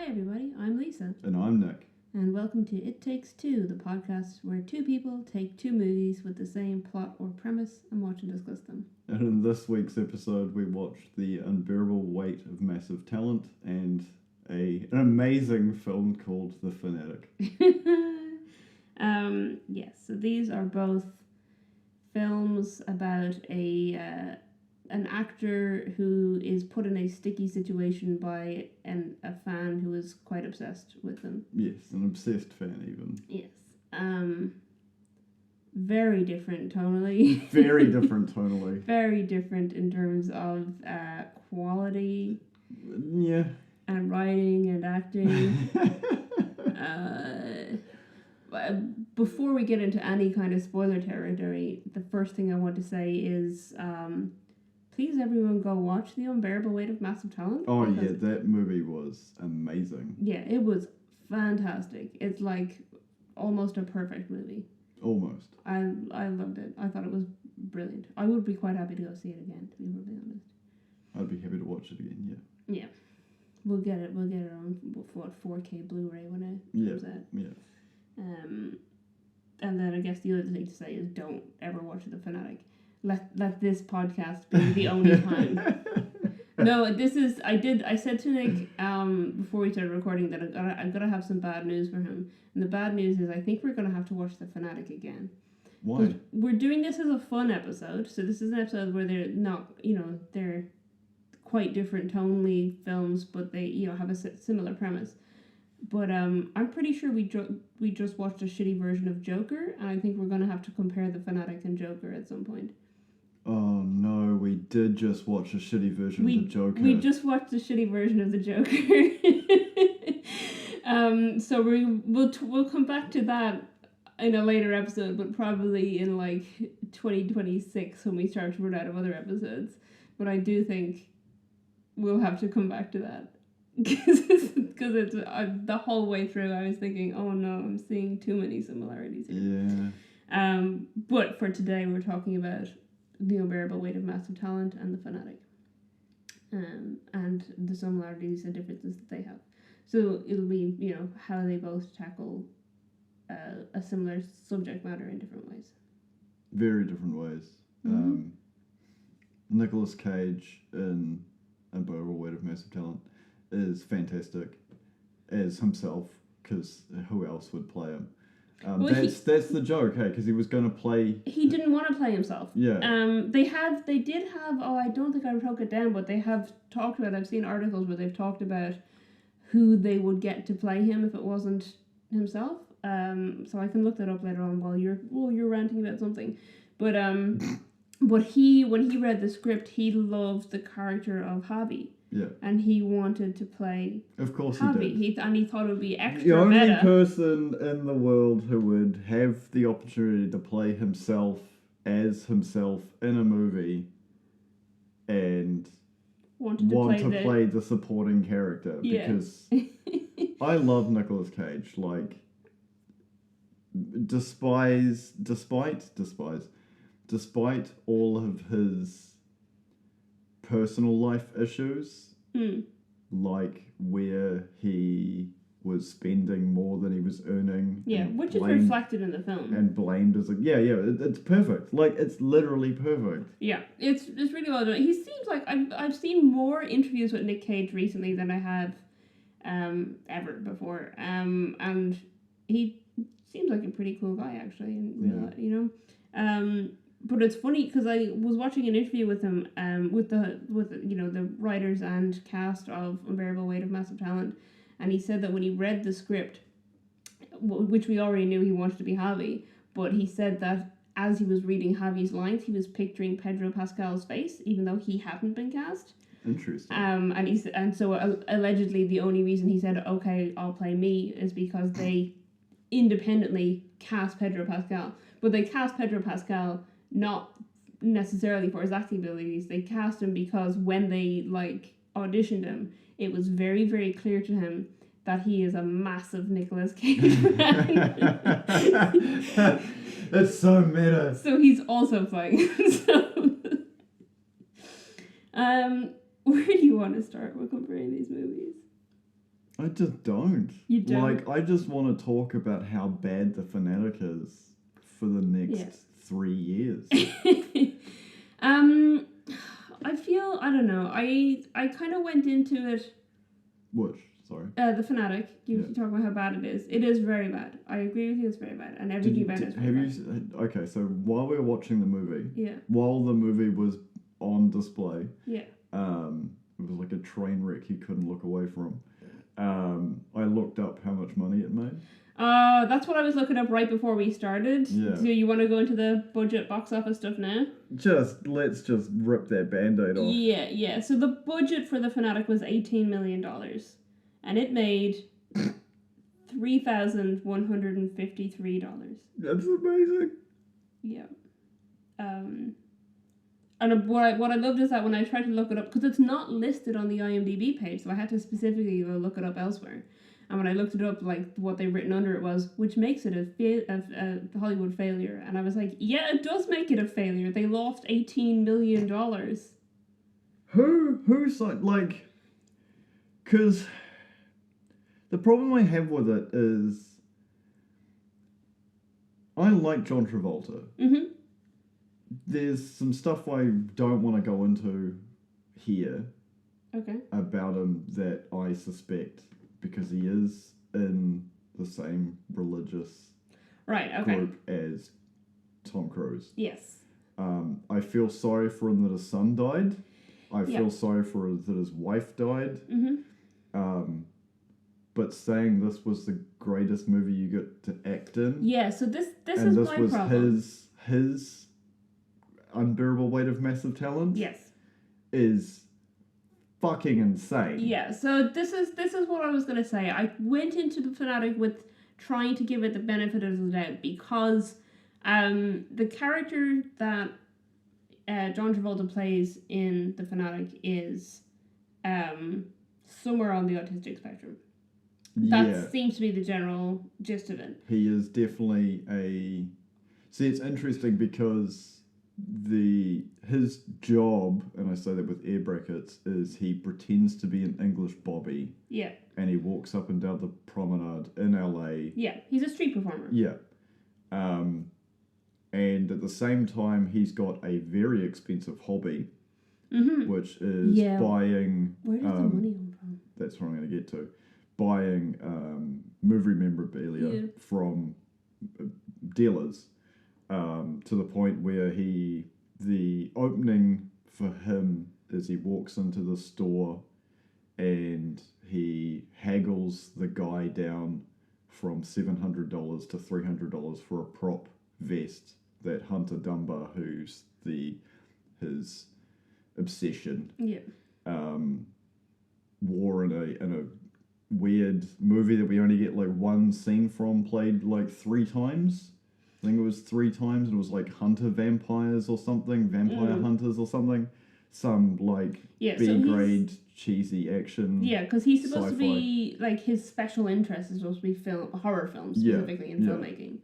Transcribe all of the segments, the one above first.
everybody, I'm Lisa. And I'm Nick. And welcome to It Takes Two, the podcast where two people take two movies with the same plot or premise and watch and discuss them. And in this week's episode, we watched The Unbearable Weight of Massive Talent and an amazing film called The Fanatic. Yes, so these are both films about an actor who is put in a sticky situation by a fan who is quite obsessed with them. Yes, an obsessed fan even. Yes. Very different tonally. Very different tonally. Very different in terms of quality. Yeah. And writing and acting. Before we get into any kind of spoiler territory, the first thing I want to say is please everyone go watch The Unbearable Weight of Massive Talent. Oh yeah, that movie was amazing. Yeah, it was fantastic. It's like almost a perfect movie. Almost. I loved it. I thought it was brilliant. I would be quite happy to go see it again, to be perfectly honest. I'd be happy to watch it again, yeah. Yeah. We'll get it on 4K Blu-ray when it comes out. Yeah. And then I guess the other thing to say is don't ever watch The Fanatic. Let this podcast be the only time. No, this is I said to Nick before we started recording that I'm gonna have some bad news for him. And the bad news is I think we're gonna have to watch The Fanatic again. Why? We're doing this as a fun episode, so this is an episode where they're not, they're quite different tonally films, but they, have a similar premise. But I'm pretty sure we just watched a shitty version of Joker, and I think we're gonna have to compare The Fanatic and Joker at some point. Oh no, we did just watch a shitty version of the Joker. We just watched a shitty version of the Joker. So we'll come back to that in a later episode, but probably in like 2026 when we start to run out of other episodes. But I do think we'll have to come back to that. Because it's the whole way through I was thinking, oh no, I'm seeing too many similarities here. Yeah. But for today we're talking about The Unbearable Weight of Massive Talent and The Fanatic. And the similarities and differences that they have. So it'll be, how they both tackle a similar subject matter in different ways. Very different ways. Mm-hmm. Nicolas Cage in Unbearable Weight of Massive Talent is fantastic as himself, because who else would play him? That's the joke, hey, because he was going to play... He didn't want to play himself. Yeah. They did have, I don't think I wrote it down, but they have talked about, I've seen articles where they've talked about who they would get to play him if it wasn't himself. So I can look that up later on while you're ranting about something. But when he read the script, he loved the character of Javi. Yeah. And he wanted to play Of course Javi. he did. And he thought it would be extra the only meta. person in the world who would have the opportunity to play himself as himself in a movie and want to play the supporting character. Yeah. Because I love Nicolas Cage. Like, despite all of his personal life issues, like where he was spending more than he was earning. Yeah, which is reflected in the film. And blamed as it's perfect. Like, it's literally perfect. Yeah, it's really well done. He seems like I've seen more interviews with Nick Cage recently than I have ever before. And he seems like a pretty cool guy actually in real life, But it's funny because I was watching an interview with him, with the writers and cast of Unbearable Weight of Massive Talent, and he said that when he read the script, which we already knew he wanted to be Javi, but he said that as he was reading Javi's lines, he was picturing Pedro Pascal's face, even though he hadn't been cast. Interesting. And so allegedly the only reason he said, okay, I'll play me, is because they independently cast Pedro Pascal, but they cast Pedro Pascal not necessarily for his acting abilities. They cast him because when they auditioned him, it was very, very clear to him that he is a massive Nicolas Cage fan. That's so meta. So he's also playing. Where do you want to start with comparing these movies? I just don't. You don't? Like, I just want to talk about how bad the Fanatic is for the next 3 years. I feel, I don't know, I kind of went into it... Which? Sorry. The Fanatic. You talk about how bad it is. It is very bad. I agree with you, it's very bad. And everything about it is very bad. Okay, so while we were watching the movie, yeah, while the movie was on display, yeah, it was like a train wreck you couldn't look away from. I looked up how much money it made. That's what I was looking up right before we started. Yeah. So you want to go into the budget box office stuff now? Let's just rip that band-aid off. Yeah. So the budget for the Fanatic was $18 million. And it made $3,153. That's amazing. Yeah. And what I loved is that when I tried to look it up, because it's not listed on the IMDb page, so I had to specifically go look it up elsewhere. And when I looked it up, like, what they've written under it was, which makes it a Hollywood failure. And I was like, yeah, it does make it a failure. They lost $18 million. Who's like... Because the problem I have with it is... I like John Travolta. Mm-hmm. There's some stuff I don't want to go into here. Okay. About him that I suspect, because he is in the same religious group as Tom Cruise. Yes. I feel sorry for him that his son died. I feel sorry for him that his wife died. Mm-hmm. But saying this was the greatest movie you get to act in. Yeah, so this is my problem. his unbearable weight of massive talent. Yes. Is fucking insane. Yeah, so this is what I was going to say. I went into the Fanatic with trying to give it the benefit of the doubt because the character that John Travolta plays in the Fanatic is somewhere on the autistic spectrum. That seems to be the general gist of it. He is definitely a... See, it's interesting because his job, and I say that with air brackets, is he pretends to be an English Bobby. Yeah. And he walks up and down the promenade in LA. Yeah, he's a street performer. Yeah. And at the same time, he's got a very expensive hobby, which is buying... Where does the money come from? That's what I'm going to get to. Buying movie memorabilia from dealers. To the point where the opening for him is he walks into the store and he haggles the guy down from $700 to $300 for a prop vest that Hunter Dunbar, who's his obsession, wore in a weird movie that we only get like one scene from, played like 3 times. I think it was 3 times. It was like Hunter Vampires or something, Vampire Hunters or something. Some like B-grade cheesy action. Yeah, because he's supposed to be like his special interest is supposed to be horror films specifically in filmmaking.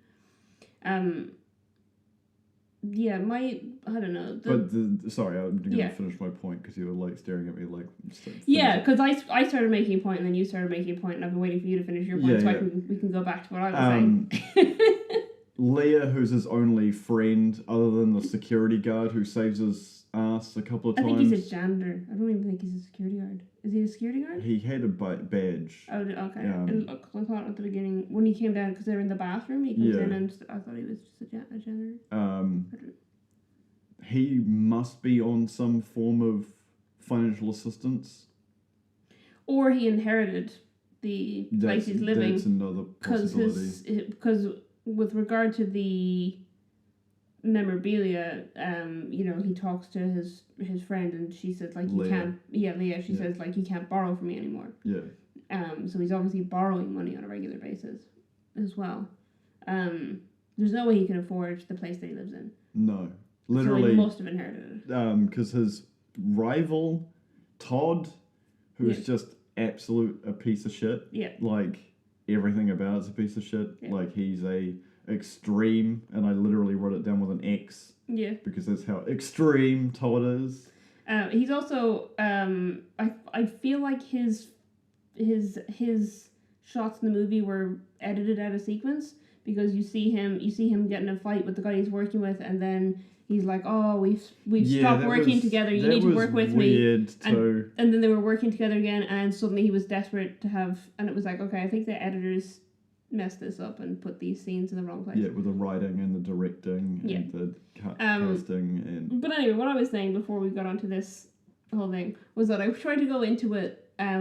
I don't know. Sorry, I'm gonna finish my point because you were like staring at me like. Because I started making a point and then you started making a point and I've been waiting for you to finish your point we can go back to what I was saying. Leah, who's his only friend other than the security guard who saves his ass a couple of times. I think he's a janitor. I don't even think he's a security guard. Is he a security guard? He had a badge. Oh, okay. I thought at the beginning, when he came down, because they were in the bathroom, he comes in and I thought he was just a janitor. He must be on some form of financial assistance. Or he inherited the place he's living. That's another possibility. Because with regard to the memorabilia, he talks to his friend and she says like you can't. Yeah, Leah. She says like you can't borrow from me anymore. Yeah. So he's obviously borrowing money on a regular basis, as well. There's no way he can afford the place that he lives in. No, literally. So he must have inherited it. Because his rival, Todd, who's just a piece of shit. Yeah. Like. Everything about it's a piece of shit. Yeah. Like he's a extreme, and I literally wrote it down with an X. Yeah. Because that's how extreme Todd is. He's also I feel like his his shots in the movie were edited out of sequence, because you see him getting in a fight with the guy he's working with, and then he's like, "Oh, we've stopped working together. You need to work with me." Too. And then they were working together again, and suddenly he was desperate to have, and it was like, okay, I think the editors messed this up and put these scenes in the wrong place. Yeah, with the writing and the directing and the casting and. But anyway, what I was saying before we got onto this whole thing was that I tried to go into it I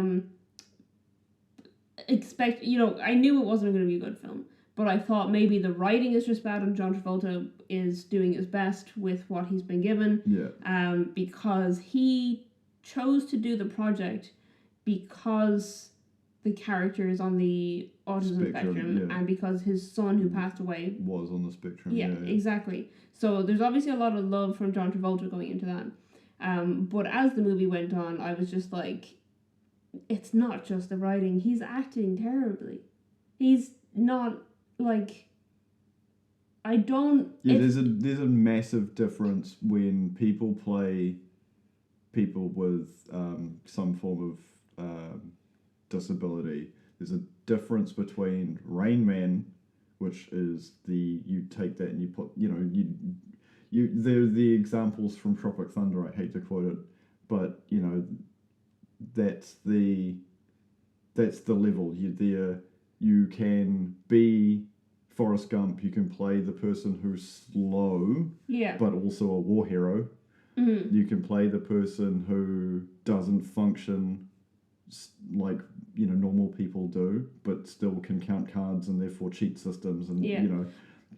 knew it wasn't going to be a good film, but I thought maybe the writing is just bad and John Travolta is doing his best with what he's been given. Yeah. Because he chose to do the project because the character is on the autism spectrum, and because his son, who passed away, was on the spectrum. Yeah, exactly. So there's obviously a lot of love from John Travolta going into that. But as the movie went on, I was just like, it's not just the writing. He's acting terribly. He's not, like, I don't... Yeah, there's a massive difference when people play people with some form of disability. There's a difference between Rain Man, which is you take that and you put, they're the examples from Tropic Thunder, I hate to quote it, but, that's the level. You can be Forrest Gump, you can play the person who's slow, but also a war hero. Mm-hmm. You can play the person who doesn't function like normal people do, but still can count cards and therefore cheat systems and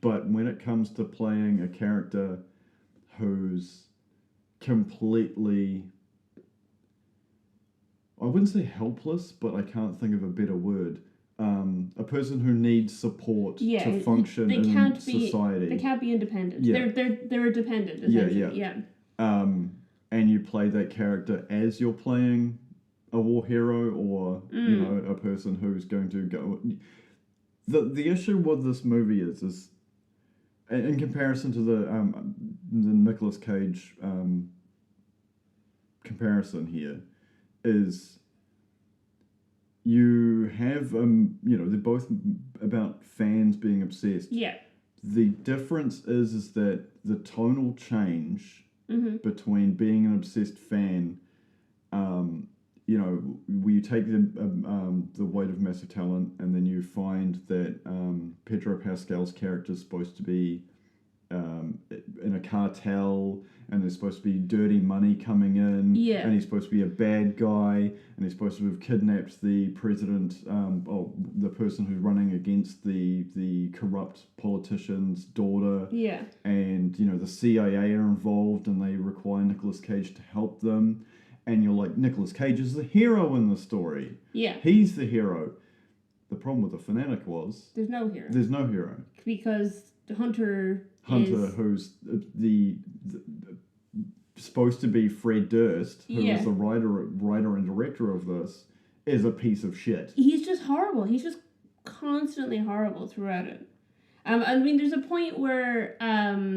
But when it comes to playing a character who's completely, I wouldn't say helpless, but I can't think of a better word. A person who needs support to function in society. They can't be independent. Yeah. They're a dependent, essentially. Yeah. And you play that character as you're playing a war hero or a person who's going to go. The issue with this movie is in comparison to the Nicolas Cage comparison here, is you have they're both about fans being obsessed. Yeah. The difference is that the tonal change between being an obsessed fan, you take the Weight of Massive Talent, and then you find that Pedro Pascal's character is supposed to be in a cartel, and there's supposed to be dirty money coming in, and he's supposed to be a bad guy, and he's supposed to have kidnapped the president, the person who's running against the corrupt politician's daughter, and the CIA are involved, and they require Nicolas Cage to help them, and you're like, Nicolas Cage is the hero in the story. Yeah, he's the hero. The problem with the Fanatic was there's no hero. There's no hero because Hunter, who's the supposed to be Fred Durst, who is the writer and director of this, is a piece of shit. He's just horrible. He's just constantly horrible throughout it. I mean, there's a point where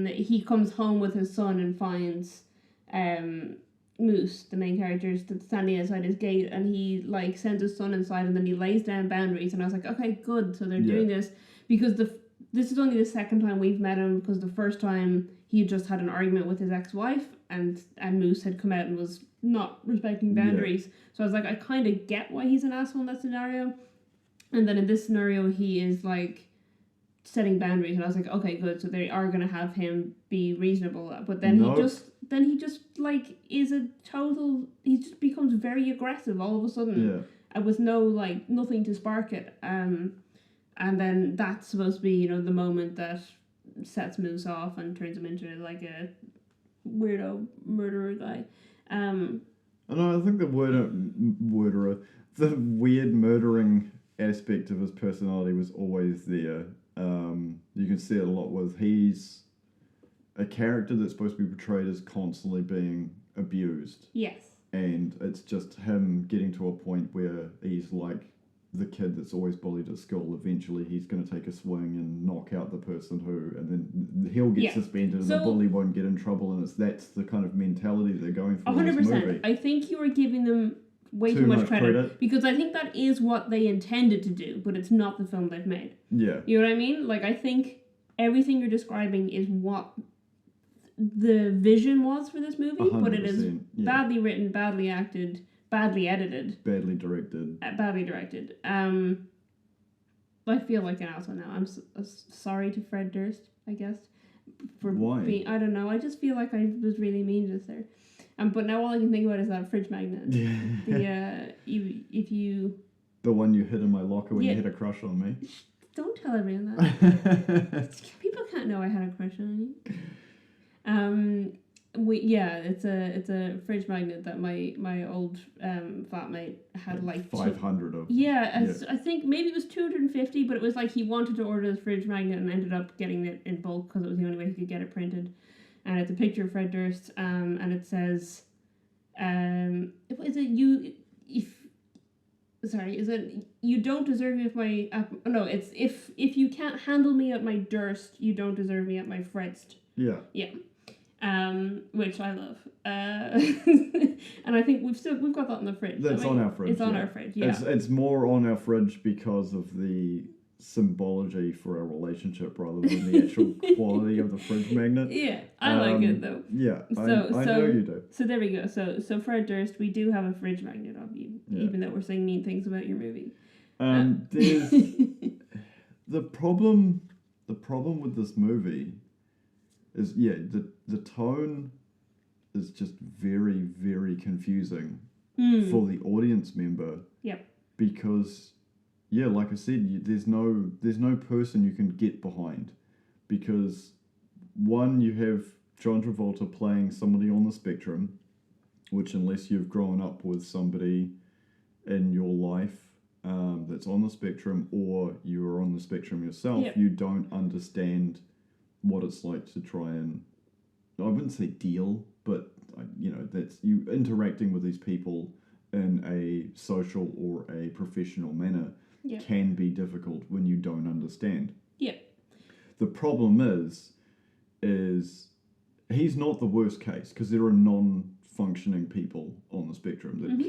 he comes home with his son and finds Moose, the main character, standing outside his gate, and he sends his son inside, and then he lays down boundaries, and I was like, okay, good. So they're doing this because this is only the second time we've met him, because the first time he just had an argument with his ex-wife, and Moose had come out and was not respecting boundaries. So I was like, I kind of get why he's an asshole in that scenario. And then in this scenario, he is setting boundaries, and I was like, okay, good. So they are going to have him be reasonable, but then he just is a total. He just becomes very aggressive all of a sudden, with no nothing to spark it. And then that's supposed to be the moment that sets Moose off and turns him into a weirdo murderer guy. I think the murderer, the weird murdering aspect of his personality was always there. You can see it a lot with he's a character that's supposed to be portrayed as constantly being abused. Yes. And it's just him getting to a point where he's like the kid that's always bullied at school. Eventually he's going to take a swing and knock out the person and then he'll get suspended, and the bully won't get in trouble, and that's the kind of mentality they're going for 100%. In this movie. I think you are giving them way too much credit because I think that is what they intended to do, but it's not the film they've made. Yeah. You know what I mean? Like, I think everything you're describing is what the vision was for this movie, but it is badly written, badly acted, badly edited, badly directed. I feel like an asshole now. I'm sorry to Fred Durst, I guess. For Why? I don't know. I just feel like I was really mean just there. But now all I can think about is that fridge magnet. The one you hid in my locker when you had a crush on me. Don't tell everyone that. People can't know I had a crush on you. It's a fridge magnet that my old flatmate had like 500 of. I think maybe it was 250, but it was like he wanted to order this fridge magnet and ended up getting it in bulk because it was the only way he could get it printed. And it's a picture of Fred Durst, and it says, is it you don't deserve me it's if you can't handle me at my Durst, you don't deserve me at my Fredst. Yeah. Yeah. Which I love. And I think we've got that on the fridge. That's on our fridge. It's on our fridge, yeah. It's more on our fridge because of the symbology for our relationship rather than the actual quality of the fridge magnet. Yeah, I like it though. Yeah, I know you do. So there we go. So Fred Durst, we do have a fridge magnet of you, even though we're saying mean things about your movie. There's the problem with this movie is the tone is just very, very confusing for the audience member. Yep. Because like I said, there's no person you can get behind, because one, you have John Travolta playing somebody on the spectrum, which unless you've grown up with somebody in your life that's on the spectrum, or you're on the spectrum yourself, you don't understand what it's like to try and, I wouldn't say deal, but that's you interacting with these people in a social or a professional manner can be difficult when you don't understand. Yeah. The problem is he's not the worst case, because there are non-functioning people on the spectrum that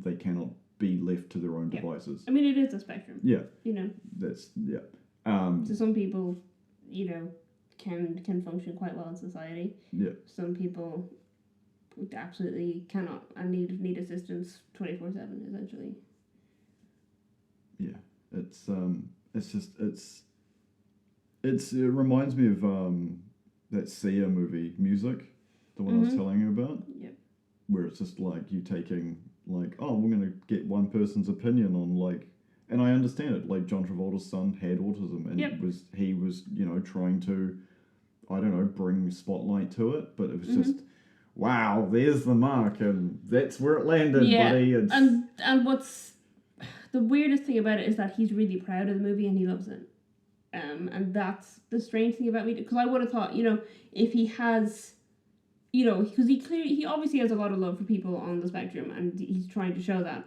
they cannot be left to their own devices. I mean, it is a spectrum. Yeah. That's so some people, can function quite well in society. Yeah. Some people absolutely cannot and need assistance 24/7 essentially. Yeah, it reminds me of that Sia movie, Music, the one I was telling you about. Yep. Where it's just like you taking like, oh, we're gonna get one person's opinion on like, and I understand it. Like John Travolta's son had autism, and he was trying to, I don't know, bring spotlight to it, but it was just, wow, there's the mark, and that's where it landed, buddy. It's... And what's the weirdest thing about it is that he's really proud of the movie and he loves it. And that's the strange thing about me, because I would have thought, if he has, because he obviously has a lot of love for people on the spectrum, and he's trying to show that.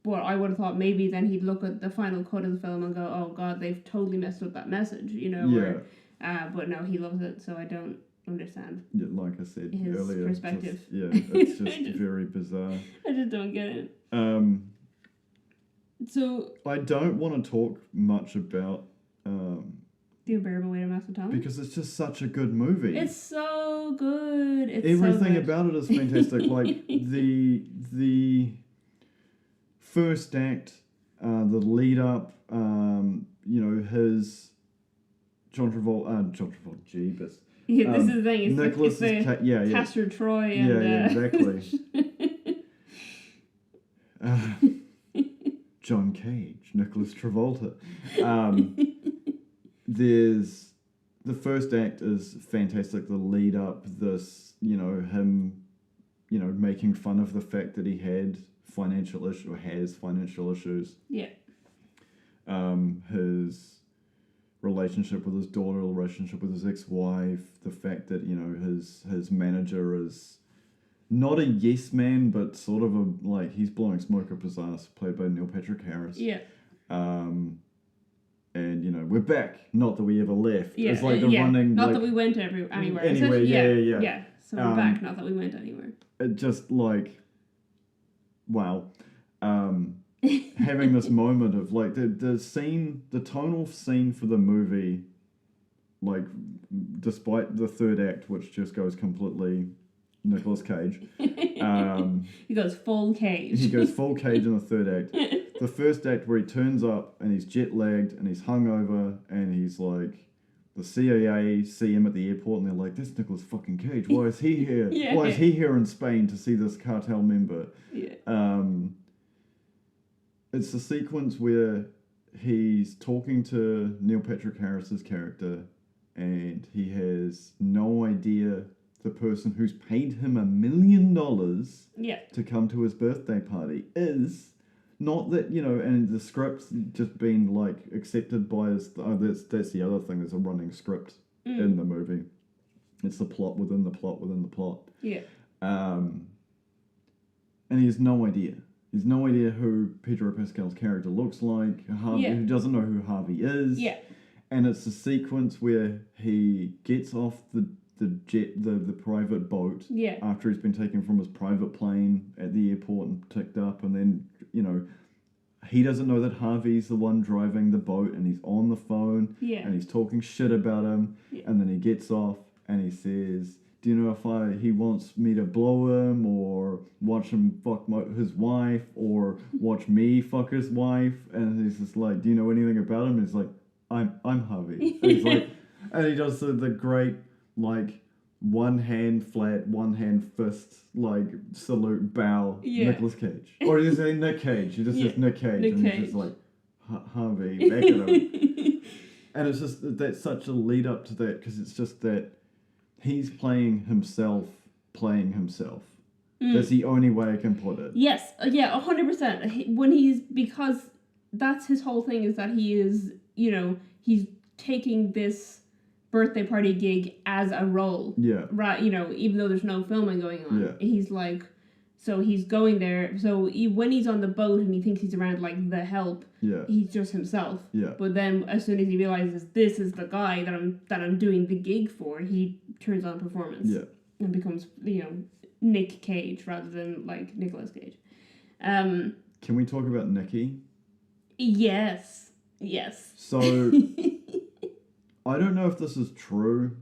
But I would have thought maybe then he'd look at the final cut of the film and go, oh God, they've totally messed up that message, but no, he loves it, so I don't understand. Yeah, like I said his earlier, perspective. It's just very bizarre. I just don't get it. So I don't want to talk much about The Unbearable Weight of Massive Talent, because it's just such a good movie. It's so good. Everything about it is fantastic. Like the first act, the lead up, his John Travolta, jeebus. Yeah, this is the thing. It's Nicolas Castor Troy and exactly. John Cage, Nicolas Travolta. There's the first act is fantastic. The lead up, this him, making fun of the fact that he had financial issues. Yeah. His relationship with his daughter, relationship with his ex-wife, the fact that his manager is not a yes man, but sort of he's blowing smoke up his ass, played by Neil Patrick Harris. Yeah. And we're back. Not that we ever left. Yeah. It's like the running. Not that we went anywhere. Anyway, yeah. So we're back. Not that we went anywhere. It just wow. Having this moment of like the tonal scene for the movie, like despite the third act, which just goes completely Nicolas Cage. He goes full Cage. He goes full Cage in the third act. The first act where he turns up and he's jet lagged and he's hungover and he's like, the CIA see him at the airport and they're like, "This Nicolas fucking Cage. Why is he here? Why is he here in Spain to see this cartel member?" Yeah. It's the sequence where he's talking to Neil Patrick Harris's character and he has no idea the person who's paid him $1 million to come to his birthday party is not that, and the script's just been like accepted by his, that's the other thing, there's a running script in the movie. It's the plot within the plot within the plot. Yeah. And he has no idea. He's no idea who Pedro Pascal's character looks like. Harvey, He doesn't know who Harvey is. Yeah. And it's a sequence where he gets off the private boat after he's been taken from his private plane at the airport and picked up, and then, he doesn't know that Harvey's the one driving the boat, and he's on the phone and he's talking shit about him, and then he gets off and he says, "Do you know if he wants me to blow him or watch him fuck his wife or watch me fuck his wife?" And he's just like, "Do you know anything about him?" And he's like, I'm Harvey. And he's like, and he does the great, like, one hand flat, one hand fist, like, salute, bow, Nicolas Cage. Or does he say Nick Cage? He just says Nick Cage. He's just like, Harvey, back at him. And it's just, that's such a lead up to that, because it's just that he's playing himself. That's the only way I can put it. Yes, 100%. Because that's his whole thing, is that he is, he's taking this birthday party gig as a role. Yeah. Right, even though there's no filming going on. Yeah. He's like, so he's going there. So when he's on the boat and he thinks he's around, like, the help, he's just himself. Yeah. But then as soon as he realizes this is the guy that I'm doing the gig for, he turns on performance. Yeah. And becomes, Nick Cage rather than, like, Nicolas Cage. Can we talk about Nicky? Yes. So, I don't know if this is true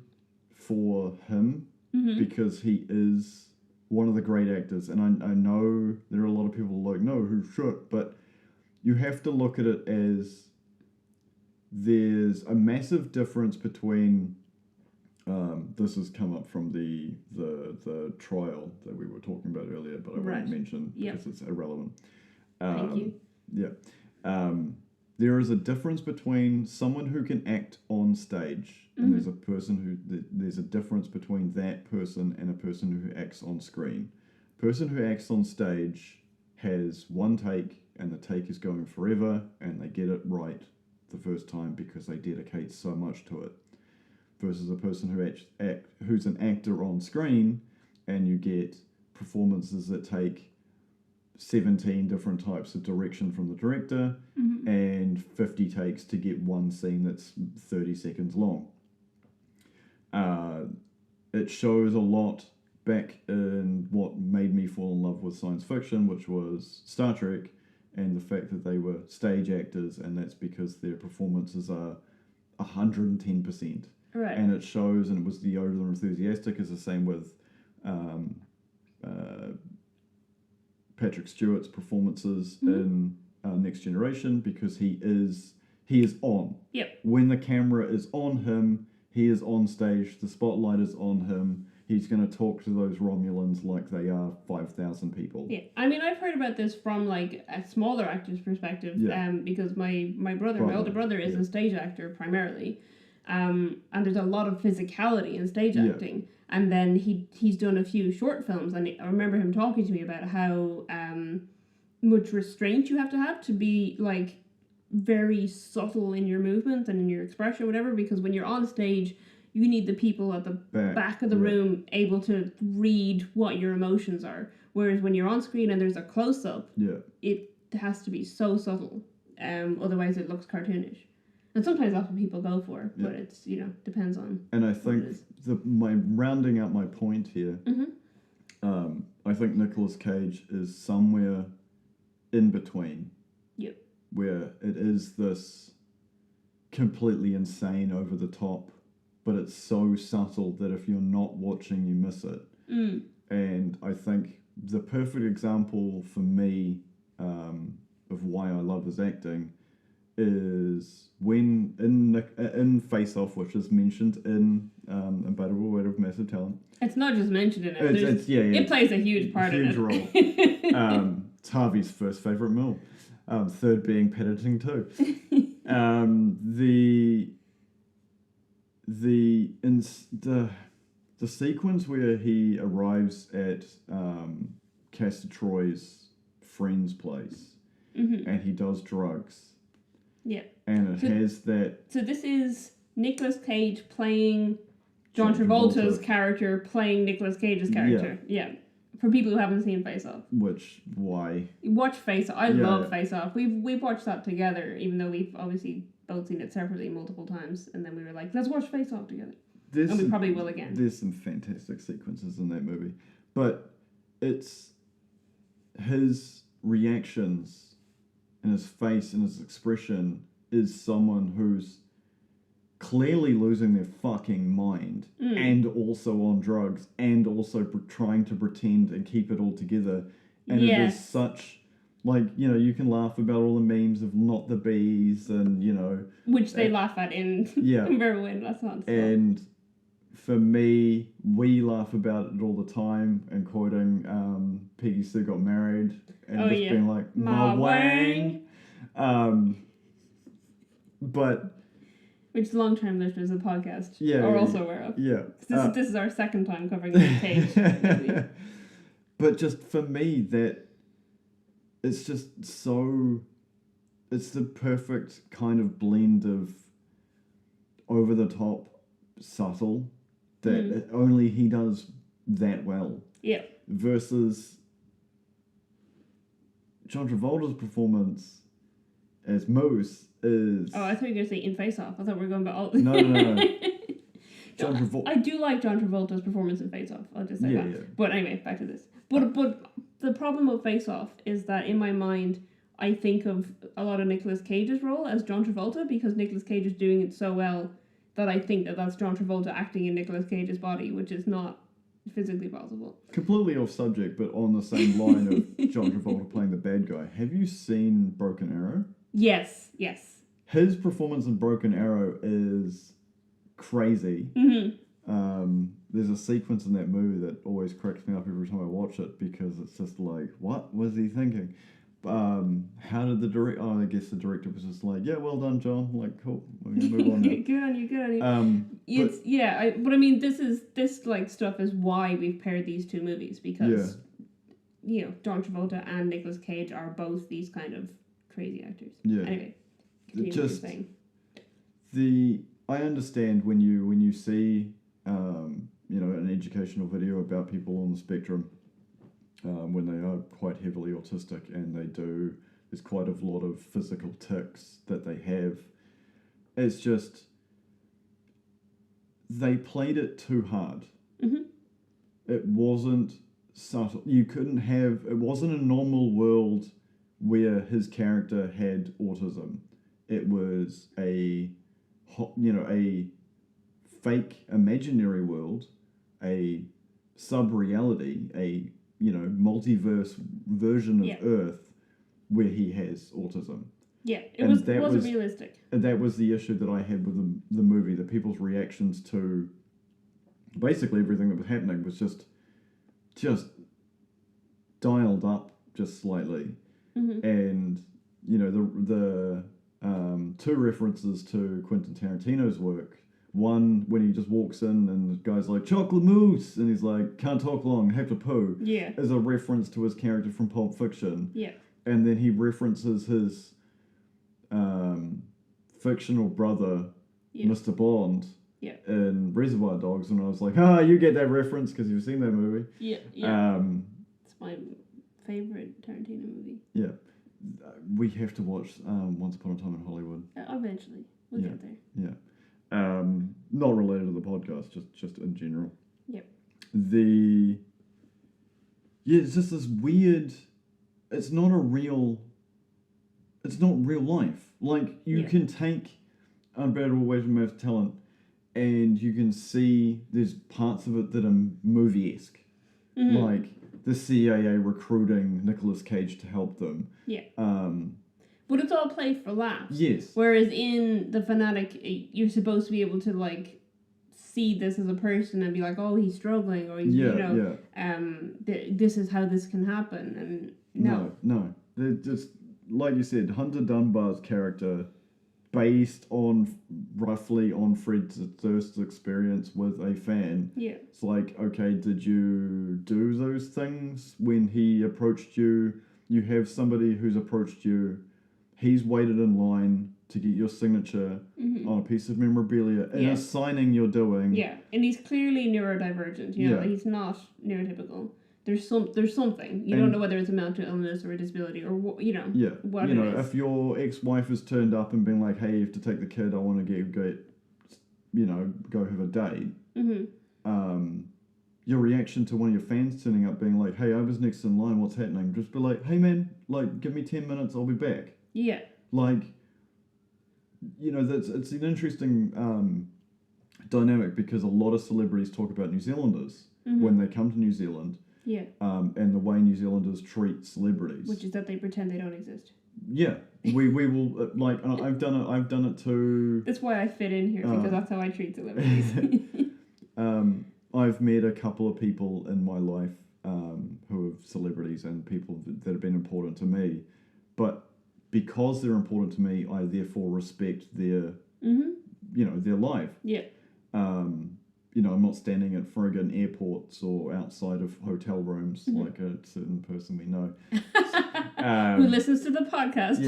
for him, because he is one of the great actors, and I know there are a lot of people like, no, who should, but you have to look at it as there's a massive difference between, this has come up from the trial that we were talking about earlier, but I won't mention because it's irrelevant. Thank you. Yeah. There is a difference between someone who can act on stage, and there's a difference between that person and a person who acts on screen. Person who acts on stage has one take, and the take is going forever, and they get it right the first time because they dedicate so much to it. Versus a person who's an actor on screen, and you get performances that take 17 different types of direction from the director and 50 takes to get one scene that's 30 seconds long. It shows a lot back in what made me fall in love with science fiction, which was Star Trek, and the fact that they were stage actors, and that's because their performances are 110%. Right. And it shows, and it was the Over the Enthusiastic is the same with Patrick Stewart's performances in Next Generation, because he is on. Yep. When the camera is on him, he is on stage, the spotlight is on him, he's going to talk to those Romulans like they are 5,000 people. Yeah, I mean, I've heard about this from, like, a smaller actor's perspective, because my older brother is a stage actor primarily, and there's a lot of physicality in stage acting. And then he's done a few short films, and I remember him talking to me about how much restraint you have to be, like, very subtle in your movement and in your expression, whatever, because when you're on stage, you need the people at the back of the room able to read what your emotions are. Whereas when you're on screen and there's a close-up, it has to be so subtle, otherwise it looks cartoonish. And sometimes that's what people go for, but it's, depends on. And I think rounding out my point here, I think Nicolas Cage is somewhere in between. Yep. Where it is this completely insane, over the top, but it's so subtle that if you're not watching, you miss it. And I think the perfect example for me of why I love his acting is when in Face Off, which is mentioned in Unbearable Weight of Massive Talent. It's not just mentioned in it. It plays a huge part in it. Huge role. It's Harvey's first favourite meal. Third being pet editing too. The sequence where he arrives at Castor Troy's friend's place and he does drugs. Yeah. And it has that. So this is Nicolas Cage playing John Travolta's character playing Nicolas Cage's character. Yeah. For people who haven't seen Face Off. Why? Watch Face Off. I love Face Off. We've watched that together, even though we've obviously both seen it separately multiple times, and then we were like, let's watch Face Off together. And we probably will again. There's some fantastic sequences in that movie. But it's his reactions and his face and his expression is someone who's clearly losing their fucking mind and also on drugs and also trying to pretend and keep it all together. And it is such, like, you know, you can laugh about all the memes of not the bees and, you know. Which they laugh at in Unbearable Weight of Massive. And for me, we laugh about it all the time and quoting Peggy Sue Got Married and being like, Ma Wang. But... Which long-term listeners of the podcast are also aware of. Yeah. This is our second time covering the Cage. But just for me, that it's just so... It's the perfect kind of blend of over-the-top, subtle, that only he does that well. Yeah. Versus John Travolta's performance as Moose is... Oh, I thought you were going to say in Face Off. I thought we were going about all... No. John Travolta... I do like John Travolta's performance in Face Off. I'll just say that. Yeah. But anyway, back to this. But the problem with Face Off is that in my mind, I think of a lot of Nicolas Cage's role as John Travolta because Nicolas Cage is doing it so well that I think that that's John Travolta acting in Nicolas Cage's body, which is not physically possible. Completely off subject, but on the same line of John Travolta playing the bad guy. Have you seen Broken Arrow? Yes. His performance in Broken Arrow is crazy. There's a sequence in that movie that always cracks me up every time I watch it because it's just like, what was he thinking? How did the director... Oh, I guess the director was just like, yeah, well done, John. Like, cool. We're going to move on now. Good on you. But I mean, this like stuff is why we've paired these two movies because, you know, John Travolta and Nicolas Cage are both these kind of crazy actors. Yeah. Anyway, continue what you're saying. I understand when you see, you know, an educational video about people on the spectrum, when they are quite heavily autistic and there's quite a lot of physical tics that they have. It's just, they played it too hard. It wasn't subtle. It wasn't a normal world where his character had autism. It was a fake imaginary world, a sub-reality, a multiverse version of Earth where he has autism. Yeah, it wasn't realistic. And that was the issue that I had with the movie, that people's reactions to basically everything that was happening was just dialed up just slightly. And, you know, the two references to Quentin Tarantino's work. One, when he just walks in and the guy's like, chocolate mousse, and he's like, can't talk long, have to poo, is a reference to his character from Pulp Fiction. Yeah. And then he references his fictional brother, Mr. Bond, in Reservoir Dogs, and I was like, you get that reference because you've seen that movie. Yeah. It's my favourite Tarantino movie. Yeah. We have to watch Once Upon a Time in Hollywood. Eventually. We'll get there. Yeah. Not related to the podcast, just in general. Yep. yeah, it's just this weird. It's not real life. Like you can take Unbearable Weight of Massive Talent, and you can see there's parts of it that are movie-esque, like the CIA recruiting Nicolas Cage to help them. Yeah. But it's all played for laughs. Yes. Whereas in the Fanatic, you're supposed to be able to like see this as a person and be like, oh, he's struggling, or he's this is how this can happen, and no, they're just like you said, Hunter Dunbar's character, based on roughly on Fred Durst's experience with a fan. Yeah. It's like, okay, did you do those things when he approached you? You have somebody who's approached you. He's waited in line to get your signature on a piece of memorabilia in a signing you're doing. Yeah, and he's clearly neurodivergent. You know, he's not neurotypical. There's something. You don't know whether it's a mental illness or a disability or what it is. If your ex-wife has turned up and been like, hey, you have to take the kid, I want to go have a date. Your reaction to one of your fans turning up being like, hey, I was next in line, what's happening? Just be like, hey man, like, give me 10 minutes, I'll be back. Yeah. Like, it's an interesting dynamic, because a lot of celebrities talk about New Zealanders when they come to New Zealand. Yeah. And the way New Zealanders treat celebrities, which is that they pretend they don't exist. Yeah, we will like. I've done it too. That's why I fit in here, because that's how I treat celebrities. I've met a couple of people in my life who are celebrities and people that have been important to me, but because they're important to me, I therefore respect their their life. Yeah. I'm not standing at friggin' airports or outside of hotel rooms like a certain person we know. Who listens to the podcast.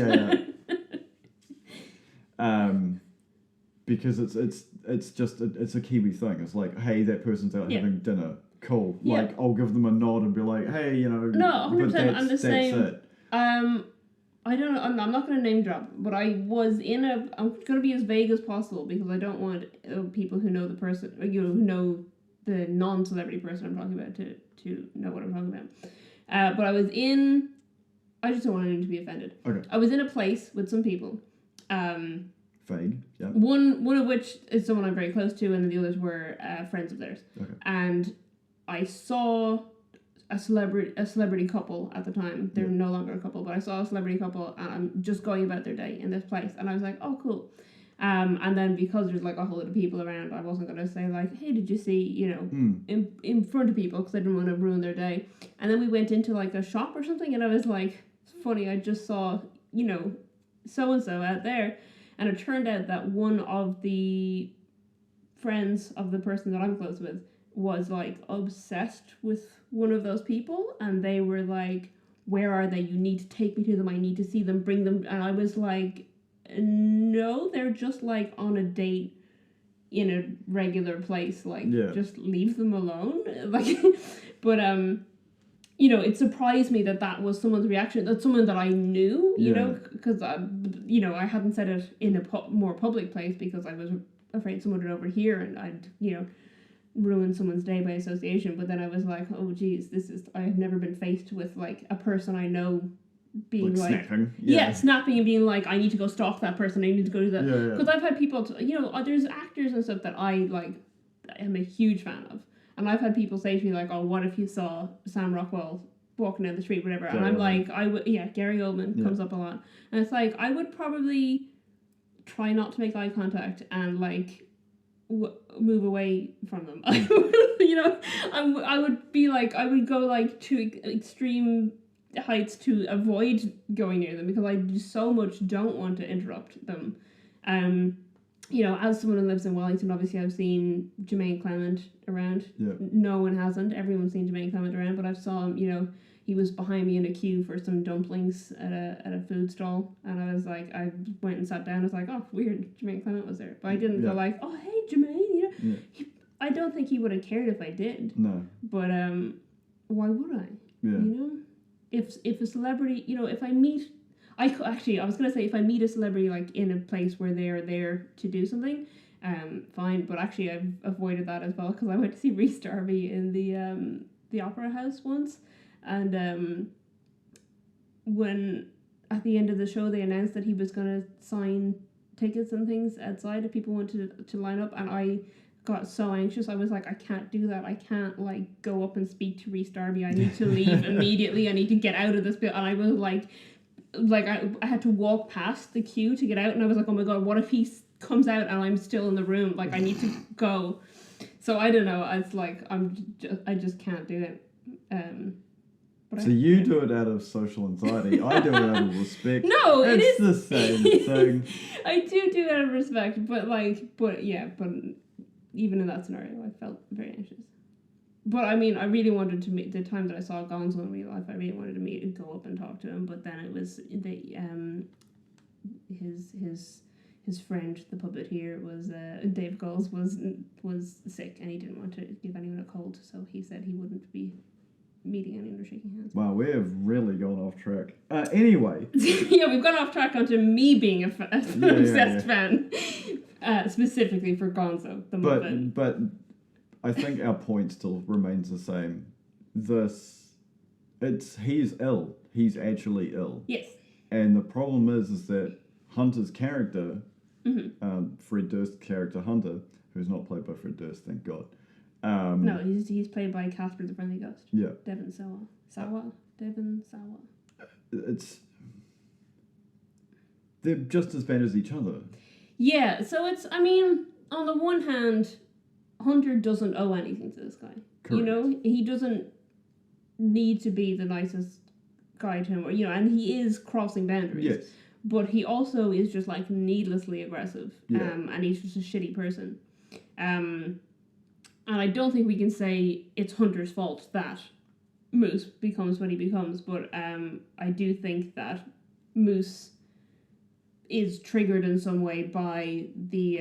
Because it's a Kiwi thing. It's like, hey, that person's out having dinner. Cool. Yeah. Like, I'll give them a nod and be like, hey, No, 100%. I'm the same. That's it. I don't know. I'm not going to name drop, but I'm going to be as vague as possible, because I don't want people who know the person, who know the non-celebrity person I'm talking about to know what I'm talking about. But I just don't want anyone to be offended. Okay. I was in a place with some people. Vague, yeah. One of which is someone I'm very close to, and then the others were friends of theirs. Okay. And I saw a celebrity couple at the time. They're no longer a couple, but I saw a celebrity couple, and I'm just going about their day in this place, and I was like, oh, cool. And then because there's like a whole lot of people around, I wasn't going to say like, hey, did you see, in front of people, because I didn't want to ruin their day. And then we went into like a shop or something, and I was like, it's funny, I just saw, so-and-so out there. And it turned out that one of the friends of the person that I'm close with was like obsessed with one of those people, and they were like, where are they? You need to take me to them. I need to see them, bring them. And I was like, no, they're just like on a date in a regular place. Like, just leave them alone. Like, but it surprised me that was someone's reaction. That's someone that I knew, because I hadn't said it in a more public place, because I was afraid someone would overhear and I'd ruin someone's day by association. But then I was like, oh geez, I have never been faced with like a person I know being like snapping. Snapping and being like, I need to go stalk that person, I need to go do that. Because I've had people there's actors and stuff that I am a huge fan of, and I've had people say to me like, oh, what if you saw Sam Rockwell walking down the street, whatever. Gary and I'm Oldman. like, I would, Gary Oldman comes up a lot, and it's like, I would probably try not to make eye contact and like move away from them. I would be like, I would go like to extreme heights to avoid going near them, because I just so much don't want to interrupt them. As someone who lives in Wellington, obviously I've seen Jermaine Clement around. Yeah. No one hasn't. Everyone's seen Jermaine Clement around, but I saw him, he was behind me in a queue for some dumplings at a food stall, and I was like, I went and sat down. I was like, oh, weird, Jermaine Clement was there, but I didn't go like, oh, hey, Jermaine. I don't think he would have cared if I did. No. But why would I? Yeah. If a celebrity, if I meet, I was gonna say, if I meet a celebrity like in a place where they're there to do something, fine. But actually, I've avoided that as well, because I went to see Rhys Darby in the Opera House once. And when at the end of the show they announced that he was going to sign tickets and things outside if people wanted to line up, and I got so anxious. I was like, I can't do that. I can't like go up and speak to Rhys Darby. I need to leave immediately. I need to get out of this bit. And I was like I had to walk past the queue to get out, and I was like, oh my god, what if he comes out and I'm still in the room? Like, I need to go. So I don't know. It's like I just can't do it. So you do it out of social anxiety. I do it out of respect. No, it's the same thing. I do it out of respect, but even in that scenario, I felt very anxious. But I mean, I really wanted to meet the time that I saw Gonzo in real life. I really wanted to meet and go up and talk to him. But then it was his friend, the puppeteer, was Dave Goals was sick, and he didn't want to give anyone a cold, so he said he wouldn't be meeting anyone or shaking hands. Wow, we have really gone off track. Anyway. Yeah, we've gone off track onto me being an obsessed fan. Specifically for Gonzo, the Muppet. But I think our point still remains the same. He's ill. He's actually ill. Yes. And the problem is that Hunter's character, Fred Durst's character Hunter, who's not played by Fred Durst, thank God. No, he's played by Casper the Friendly Ghost. Yeah. Devon Sawa. They're just as bad as each other. Yeah, so it's, I mean, on the one hand, Hunter doesn't owe anything to this guy. Correct. You know, he doesn't need to be the nicest guy to him, or, you know, and he is crossing boundaries. Yes. But he also is just, like, needlessly aggressive. Yeah. And he's just a shitty person. And I don't think we can say it's Hunter's fault that Moose becomes what he becomes, but I do think that Moose is triggered in some way by the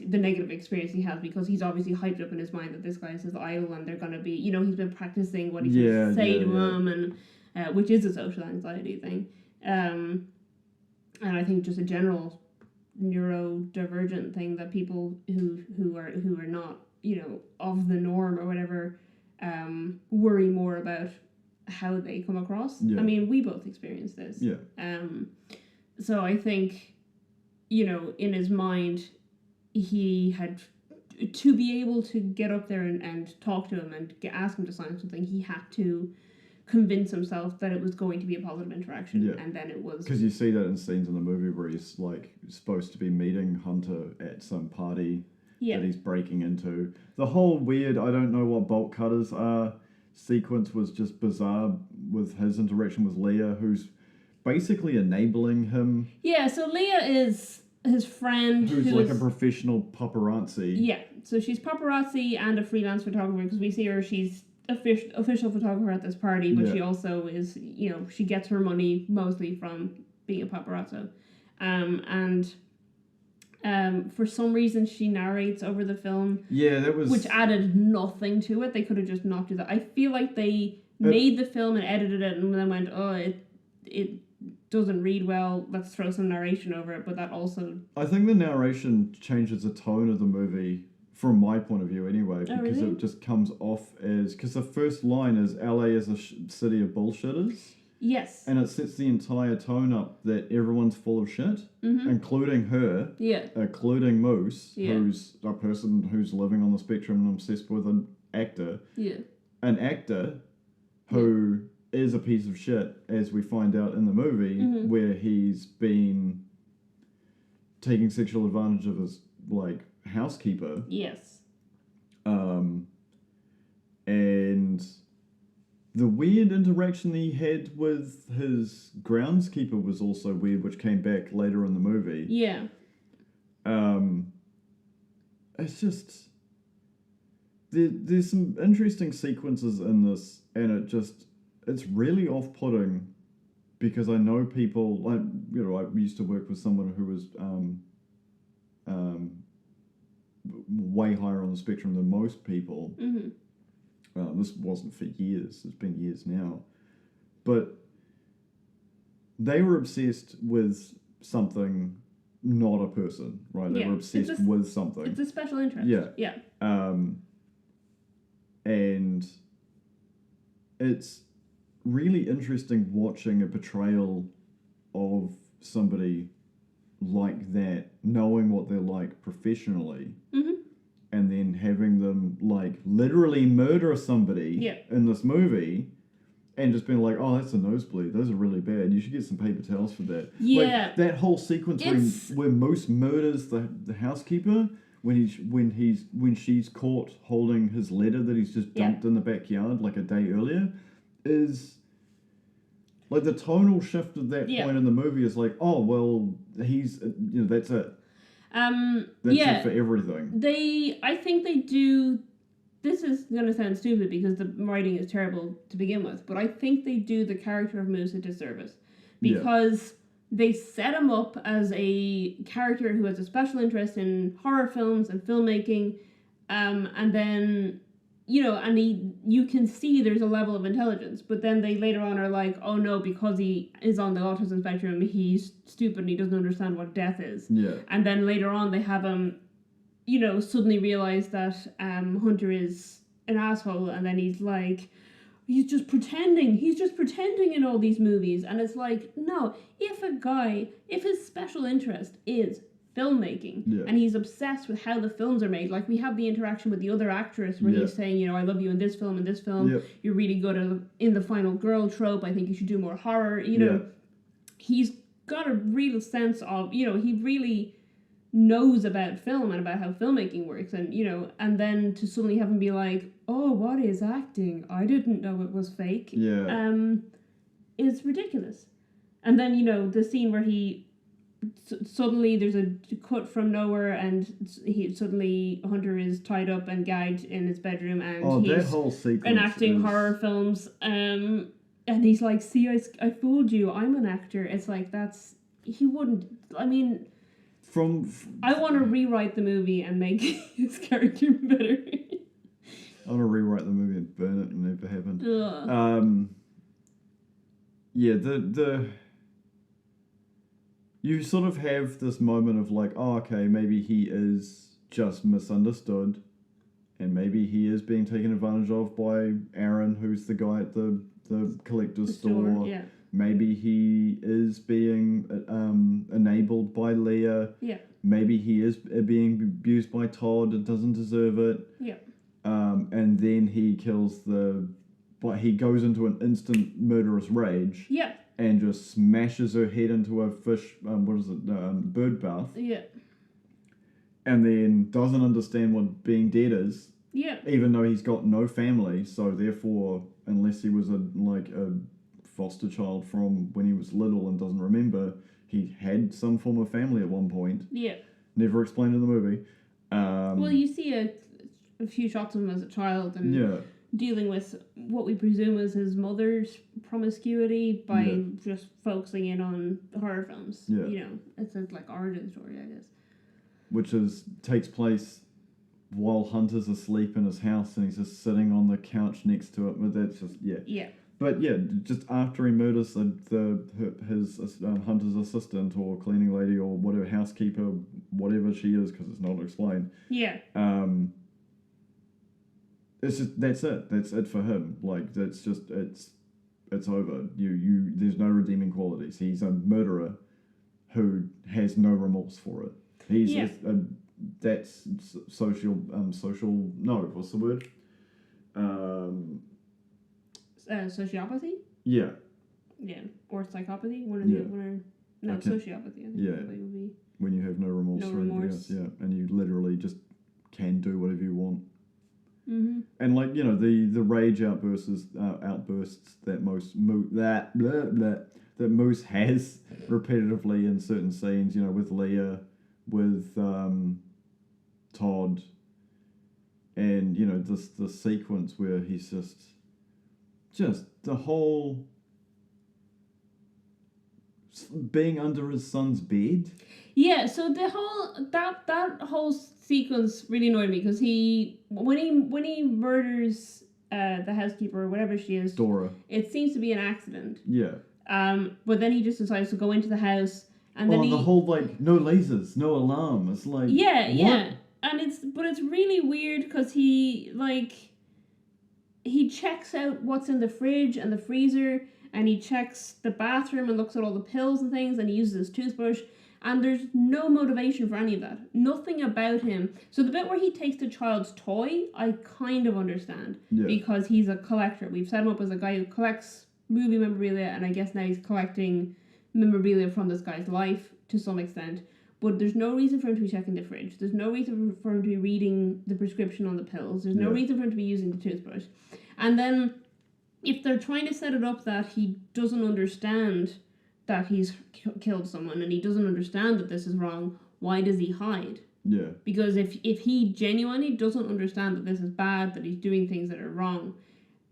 negative experience he has, because he's obviously hyped up in his mind that this guy is his idol and they're going to be, you know, he's been practicing what he's going to say to him, and which is a social anxiety thing. And I think just a general neurodivergent thing that people who are not, you know, of the norm or whatever, worry more about how they come across. Yeah. I mean, we both experienced this. Yeah. So I think, you know, in his mind, he had to be able to get up there and talk to him and ask him to sign something. He had to convince himself that it was going to be a positive interaction, and then it was. Because you see that in scenes in the movie where he's like supposed to be meeting Hunter at some party that he's breaking into. The whole weird, I don't know what bolt cutters are sequence was just bizarre with his interaction with Leah, who's basically enabling him. Yeah, so Leah is his friend. Who's like a professional paparazzi. Yeah, so she's paparazzi and a freelance photographer, because we see her, she's official photographer at this party, but she also is, you know, she gets her money mostly from being a paparazzo. For some reason she narrates over the film. Yeah, that was... Which added nothing to it. They could have just not do that. I feel like they made the film and edited it and then went, oh, it doesn't read well, let's throw some narration over it, but that also... I think the narration changes the tone of the movie, from my point of view anyway, because it just comes off as... Because the first line is, LA is a city of bullshitters. Yes. And it sets the entire tone up that everyone's full of shit, including her, including Moose, who's a person who's living on the spectrum and obsessed with an actor. Yeah. An actor who is a piece of shit, as we find out in the movie, where he's been taking sexual advantage of his, like, housekeeper. Yes. And the weird interaction he had with his groundskeeper was also weird, which came back later in the movie. Yeah. It's just... There's some interesting sequences in this, and it's really off-putting, because I know people, like, you know, I used to work with someone who was way higher on the spectrum than most people. This wasn't for years. It's been years now. But they were obsessed with something, not a person, right? They were obsessed with something. It's a special interest. Yeah. And really interesting watching a portrayal of somebody like that, knowing what they're like professionally, and then having them like literally murder somebody in this movie, and just being like, oh, that's a nosebleed. Those are really bad. You should get some paper towels for that. Yeah. Like, that whole sequence where Moose murders the housekeeper when she's caught holding his letter that he's just dumped in the backyard like a day earlier is like the tonal shift at that point in the movie is like, oh well, he's that's it. That's it for everything. I think they do. This is going to sound stupid because the writing is terrible to begin with, but I think they do the character of Moose a disservice because they set him up as a character who has a special interest in horror films and filmmaking, and then, and you can see there's a level of intelligence, but then they later on are like, oh no, because he is on the autism spectrum, he's stupid and he doesn't understand what death is. Yeah. And then later on they have him suddenly realize that Hunter is an asshole, and then he's like, he's just pretending in all these movies. And it's like, no, if his special interest is filmmaking and he's obsessed with how the films are made, like we have the interaction with the other actress where he's saying, I love you in this film, you're really good in the final girl trope, I think you should do more horror, he's got a real sense of, he really knows about film and about how filmmaking works, and and then to suddenly have him be like, oh, what is acting? I didn't know it was fake. Is ridiculous. And then the scene where he suddenly there's a cut from nowhere, and Hunter is tied up and gagged in his bedroom, and he's that whole sequence enacting horror films. And he's like, see, I fooled you. I'm an actor. It's like he wouldn't. I mean. I want to rewrite the movie and make his character better. I want to rewrite the movie and burn it and never happen. You sort of have this moment of like, oh, okay, maybe he is just misunderstood, and maybe he is being taken advantage of by Aaron, who's the guy at the collector's store. Yeah. Maybe he is being enabled by Leah. Yeah. Maybe he is being abused by Todd and doesn't deserve it. Yeah. And then he kills but he goes into an instant murderous rage. Yeah. And just smashes her head into a fish, bird bath. Yeah. And then doesn't understand what being dead is. Yeah. Even though he's got no family, so therefore, unless he was a foster child from when he was little and doesn't remember, he had some form of family at one point. Yeah. Never explained in the movie. Well, you see a few shots of him as a child and dealing with what we presume is his mother's promiscuity by just focusing in on horror films. Yeah. It's a origin story, I guess. Which takes place while Hunter's asleep in his house and he's just sitting on the couch next to it. But that's just, Yeah. But just after he murders his Hunter's assistant or cleaning lady or whatever, housekeeper, whatever she is, because it's not explained. Yeah. That's it. That's it for him. Like, that's just, it's over. There's no redeeming qualities. He's a murderer who has no remorse for it. He's that's social. No, what's the word? Sociopathy? Yeah. Yeah. Or psychopathy? Sociopathy, I think. Yeah. Would be when you have no remorse for anything else. Yeah. And you literally just can do whatever you want. Mm-hmm. And the rage outbursts that Moose has repeatedly in certain scenes, with Leah, with Todd, and the sequence where he's just the whole being under his son's bed. Yeah, so the whole that whole sequence really annoyed me because when he murders the housekeeper or whatever she is, Dora, it seems to be an accident. Yeah. But then he just decides to go into the house and then the whole no lasers, no alarm. It's like what? Yeah, and it's really weird because he he checks out what's in the fridge and the freezer, and he checks the bathroom and looks at all the pills and things, and he uses his toothbrush, and there's no motivation for any of that. Nothing about him. So the bit where he takes the child's toy, I kind of understand, because he's a collector. We've set him up as a guy who collects movie memorabilia, and I guess now he's collecting memorabilia from this guy's life to some extent. But there's no reason for him to be checking the fridge. There's no reason for him to be reading the prescription on the pills. There's no reason for him to be using the toothbrush. And then, if they're trying to set it up that he doesn't understand that he's killed someone and he doesn't understand that this is wrong, why does he hide? Yeah. Because if he genuinely doesn't understand that this is bad, that he's doing things that are wrong,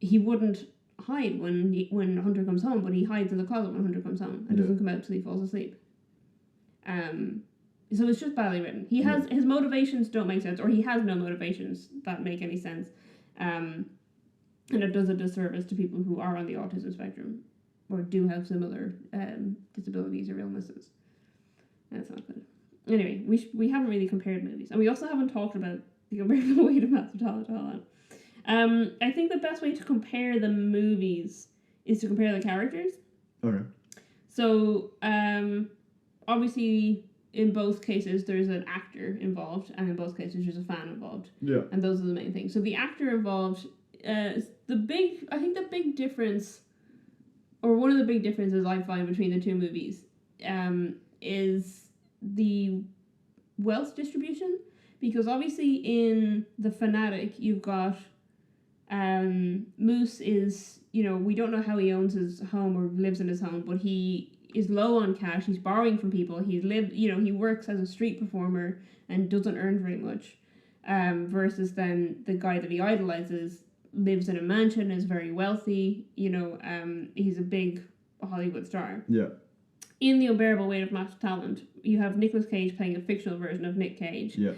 he wouldn't hide when Hunter comes home, but he hides in the closet when Hunter comes home and doesn't come out till he falls asleep. So it's just badly written. He has his motivations don't make sense, or he has no motivations that make any sense. And it does a disservice to people who are on the autism spectrum or do have similar disabilities or illnesses. That's not good. Anyway, we haven't really compared movies, and we also haven't talked about the Unbearable Weight of Massive Talent at all. I think the best way to compare the movies is to compare the characters. Okay. So, obviously, in both cases, there's an actor involved, and in both cases, there's a fan involved. Yeah. And those are the main things. So the actor involved, I think the big difference, or one of the big differences I find between the two movies, is the wealth distribution. Because obviously in the Fanatic, you've got Moose is, we don't know how he owns his home or lives in his home, but he is low on cash. He's borrowing from people. He works as a street performer and doesn't earn very much. Versus then the guy that he idolizes lives in a mansion, is very wealthy. He's a big Hollywood star. Yeah. In The Unbearable Weight of Massive Talent, you have Nicolas Cage playing a fictional version of Nick Cage. Yeah.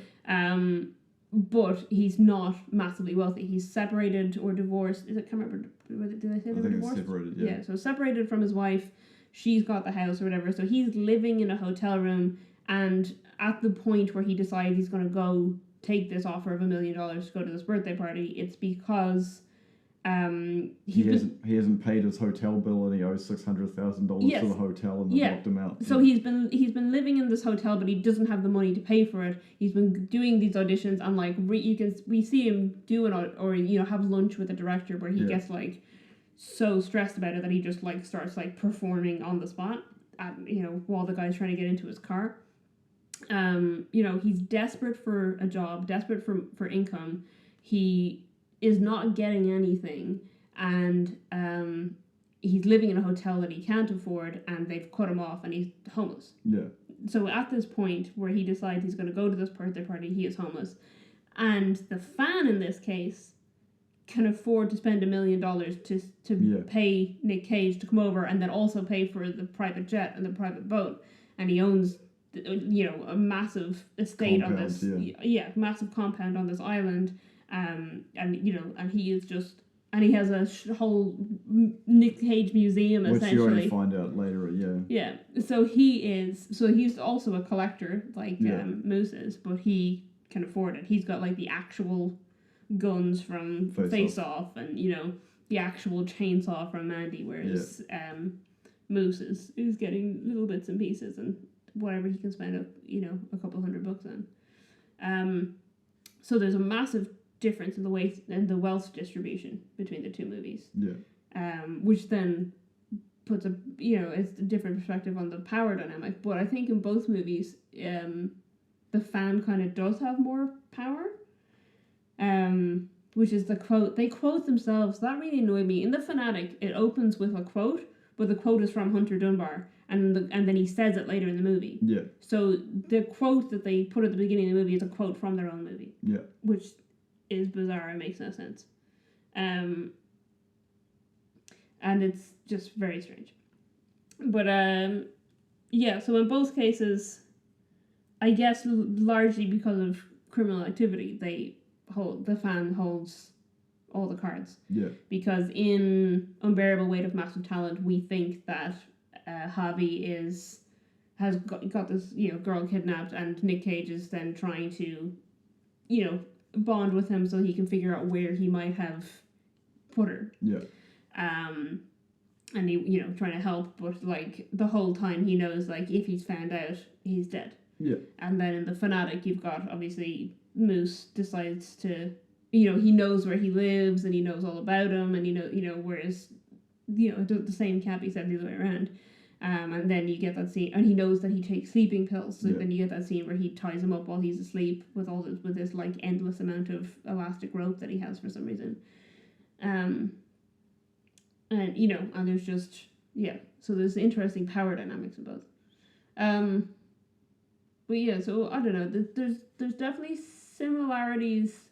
But he's not massively wealthy. He's separated or divorced. I can't remember. Did I say they were divorced? It's separated, yeah. Yeah, so separated from his wife. She's got the house or whatever. So he's living in a hotel room, and at the point where he decides he's going to go take this offer of $1 million to go to this birthday party, it's because he hasn't paid his hotel bill, and he owes $600,000 to the hotel, and they've locked him out. So he's been living in this hotel, but he doesn't have the money to pay for it. He's been doing these auditions, and we see him do it, or have lunch with the director where he gets so stressed about it that he just starts performing on the spot while the guy's trying to get into his car. He's desperate for a job, desperate for income. He is not getting anything, and he's living in a hotel that he can't afford, and they've cut him off, and he's homeless. Yeah. So at this point where he decides he's going to go to this birthday party, he is homeless. And the fan in this case can afford to spend $1 million to pay Nick Cage to come over, and then also pay for the private jet and the private boat. And he owns, a massive estate on this, massive compound on this island. And he is just, and he has a whole Nick Cage museum, which essentially. Which you only find out later, yeah. Yeah, so he's also a collector, Moose is, but he can afford it. He's got, the actual guns from Face Off, and, the actual chainsaw from Mandy, whereas Moose is getting little bits and pieces and whatever he can spend a couple $100 on. So there's a massive difference in the wealth distribution between the two movies. Yeah. Which then puts it's a different perspective on the power dynamic. But I think in both movies, the fan kind of does have more power. Which is the quote. They quote themselves. That really annoyed me. In The Fanatic, it opens with a quote, but the quote is from Hunter Dunbar, and then he says it later in the movie. Yeah. So the quote that they put at the beginning of the movie is a quote from their own movie. Yeah. Which is bizarre and makes no sense. And it's just very strange. But so in both cases, I guess largely because of criminal activity, the fan holds all the cards. Yeah. Because in Unbearable Weight of Massive Talent, we think that Javi has got this girl kidnapped, and Nick Cage is then trying to bond with him so he can figure out where he might have put her. Yeah. And he, you know, trying to help, but like the whole time he knows, like, if he's found out, he's dead. Yeah. And then in the Fanatic, you've got, obviously, Moose decides to, you know, he knows where he lives and he knows all about him, and whereas, you know, the same can't be said the other way around. And then you get that scene, and he knows that he takes sleeping pills. So then you get that scene where he ties him up while he's asleep with this like endless amount of elastic rope that he has for some reason. And, you know, and there's just, yeah, so there's interesting power dynamics in both. But yeah, so I don't know, there's definitely similarities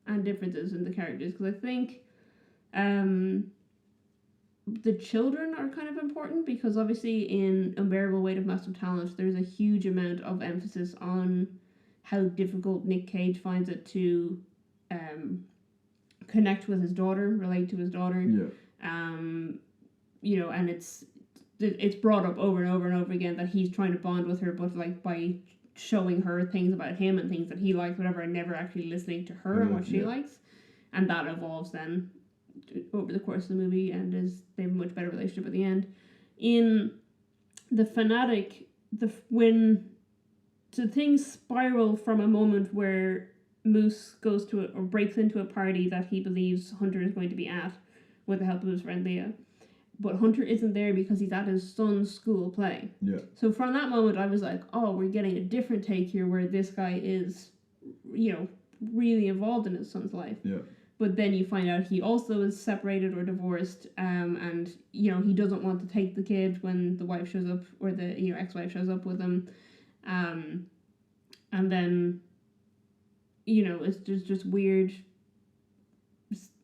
and differences in the characters, because I think the children are kind of important, because obviously in Unbearable Weight of Massive Talent, there's a huge amount of emphasis on how difficult Nick Cage finds it to connect with his daughter, relate to his daughter. Yeah. You know, and it's brought up over and over and over again that he's trying to bond with her, but like by showing her things about him and things that he likes, whatever, and never actually listening to her and what she likes. And that evolves then over the course of the movie, and they have a much better relationship at the end. In the Fanatic, when things spiral from a moment where Moose goes to or breaks into a party that he believes Hunter is going to be at with the help of his friend Leah, but Hunter isn't there because he's at his son's school play. Yeah. So from that moment, I was like, oh, we're getting a different take here, where this guy is, you know, really involved in his son's life. Yeah. But then you find out he also is separated or divorced, and, you know, he doesn't want to take the kid when the wife shows up, or the, you know, ex-wife shows up with him. And then, you know, it's just weird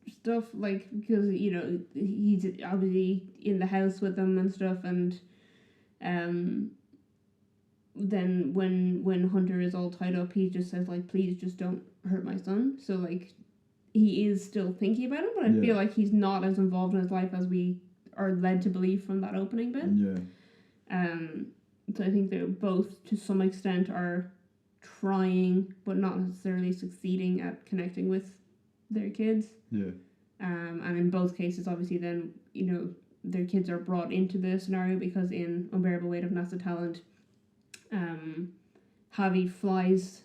stuff, like, because, you know, he's obviously in the house with them and stuff, and then when Hunter is all tied up, he just says, like, please just don't hurt my son. So, like, he is still thinking about him, but I feel like he's not as involved in his life as we are led to believe from that opening bit. Yeah. So I think they both, to some extent, are trying, but not necessarily succeeding at connecting with their kids. Yeah. And in both cases, obviously, then, you know, their kids are brought into the scenario, because in Unbearable Weight of Massive Talent, Javi flies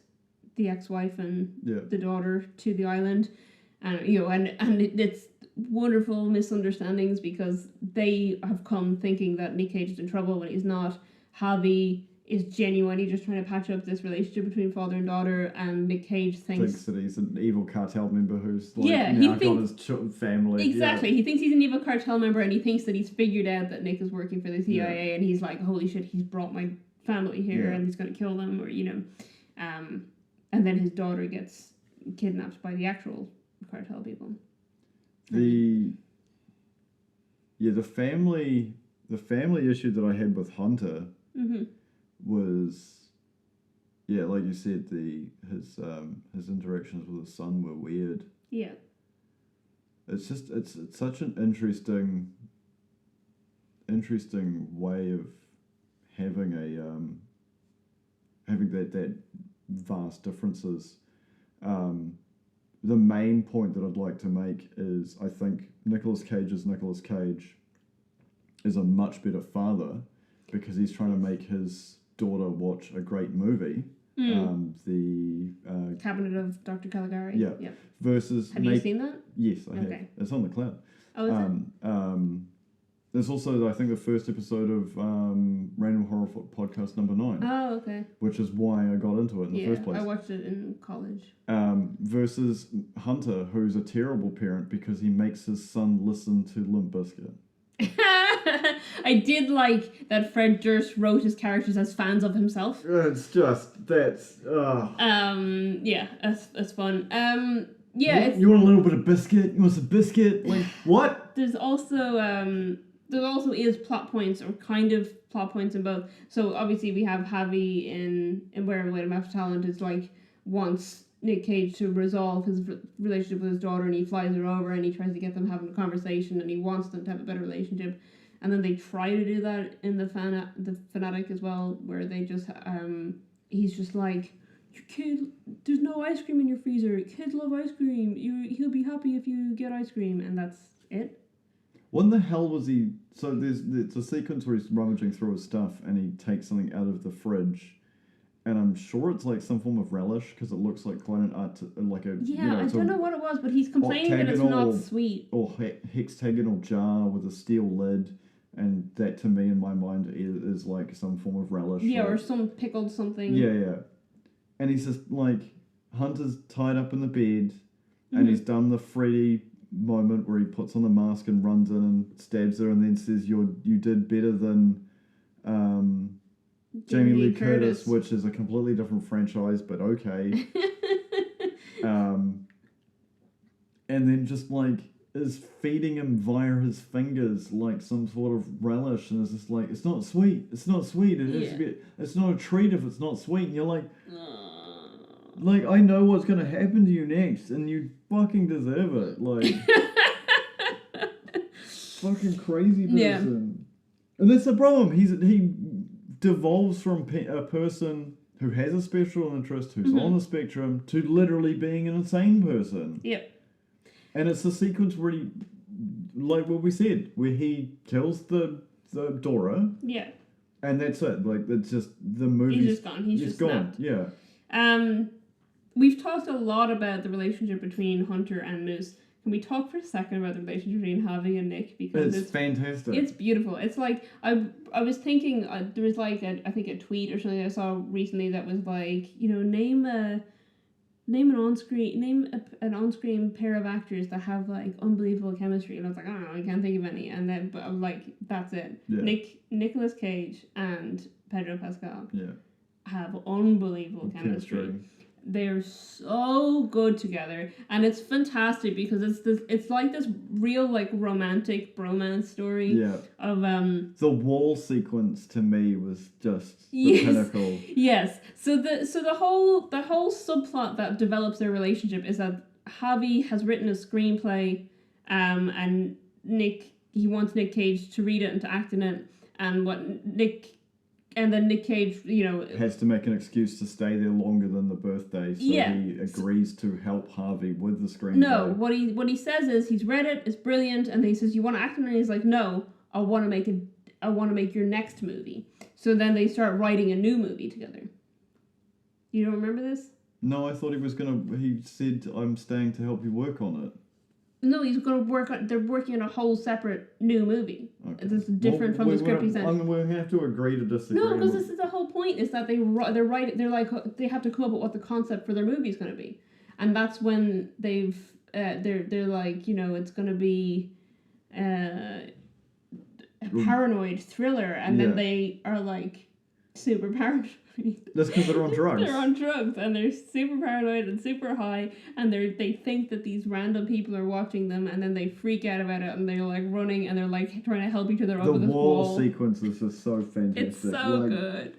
the ex-wife and the daughter to the island, and, you know, and it's wonderful misunderstandings, because they have come thinking that Nick Cage is in trouble when he's not. Javi is genuinely just trying to patch up this relationship between father and daughter, and Nick Cage thinks that he's an evil cartel member who's like, he got his family. Exactly. He thinks he's an evil cartel member, and he thinks that he's figured out that Nick is working for the CIA, and he's like, holy shit, he's brought my family here, and he's going to kill them, or, you know. And then his daughter gets kidnapped by the actual cartel people. The family issue that I had with Hunter was, like you said, his interactions with his son were weird. Yeah. It's such an interesting way of having that vast differences. The main point that I'd like to make is, I think Nicolas Cage is a much better father, because he's trying to make his daughter watch a great movie. The Cabinet of Dr. Caligari. Yeah. Versus. Have you seen that? Yes, I have. It's on the cloud. Oh, is it? There's also, I think, the first episode of Random Horror Podcast number 9. Oh, okay. Which is why I got into it in the first place. I watched it in college. Versus Hunter, who's a terrible parent because he makes his son listen to Limp Bizkit. I did like that Fred Durst wrote his characters as fans of himself. It's just, that's... Yeah, that's fun. Yeah. You want a little bit of biscuit? You want some biscuit? Like, what? There's also is plot points, or kind of plot points in both. So obviously we have Javi in Unbearable Weight of Massive Talent is like, wants Nick Cage to resolve his relationship with his daughter, and he flies her over and he tries to get them having a conversation, and he wants them to have a better relationship. And then they try to do that in the Fanatic as well, where they just he's just like, your kid, there's no ice cream in your freezer. Kids love ice cream. He'll be happy if you get ice cream, and that's it. When the hell was he? So there's a sequence where he's rummaging through his stuff and he takes something out of the fridge, and I'm sure it's like some form of relish because it looks like quite an art, like a I don't know what it was, but he's complaining that it's not sweet. Or hexagonal jar with a steel lid, and that to me in my mind is like some form of relish. Yeah, like, or some pickled something. Yeah, and he's just like Hunter's tied up in the bed, and he's done the Freddy moment where he puts on the mask and runs in and stabs her and then says you did better than Jamie Lee Curtis, which is a completely different franchise, but okay. And then just like is feeding him via his fingers like some sort of relish, and it's just like it's not sweet, it has to be, it's not a treat if it's not sweet, and you're like I know what's gonna happen to you next and you fucking deserve it, like fucking crazy person. And that's the problem. He devolves from a person who has a special interest, who's on the spectrum, to literally being an insane person. Yep. And it's a sequence where he, like what we said, where he kills the Dora. Yeah. And that's it. Like, it's just the movie. He's just gone. He's just gone. Snapped. Yeah. We've talked a lot about the relationship between Hunter and Moose. Can we talk for a second about the relationship between Harvey and Nick? Because it's fantastic. It's beautiful. It's like I was thinking there was like I think a tweet or something I saw recently that was like, name an on-screen pair of actors that have like unbelievable chemistry, and I was like, I don't know, I can't think of any, and then but I'm like, that's it. Yeah. Nicolas Cage and Pedro Pascal have unbelievable chemistry. They're so good together, and it's fantastic because it's like this real like romantic bromance story of the wall sequence to me was just the pinnacle. Yes. So the whole subplot that develops their relationship is that Javi has written a screenplay, and he wants Nick Cage to read it and to act in it, and then Nick Cage, has to make an excuse to stay there longer than the birthday, so he agrees to help Harvey with the screenplay. No, what he says is he's read it, it's brilliant, and then he says, "You want to act in it?" And he's like, "No, I want to make your next movie." So then they start writing a new movie together. You don't remember this? No, I thought he said, "I'm staying to help you work on it." No, he's going to work on. They're working on a whole separate new movie. Okay. This is different from the script he sent. We have to agree to disagree. No, because this is the whole point. Is that they're writing. They're like they have to come up with what the concept for their movie is going to be, and that's when they're like, it's going to be a paranoid thriller, and then they are like super paranoid. That's because they're on drugs. They're on drugs, and they're super paranoid and super high, and they think that these random people are watching them, and then they freak out about it, and they're like running, and they're like trying to help each other over this wall. The wall sequence is so fantastic. It's so good.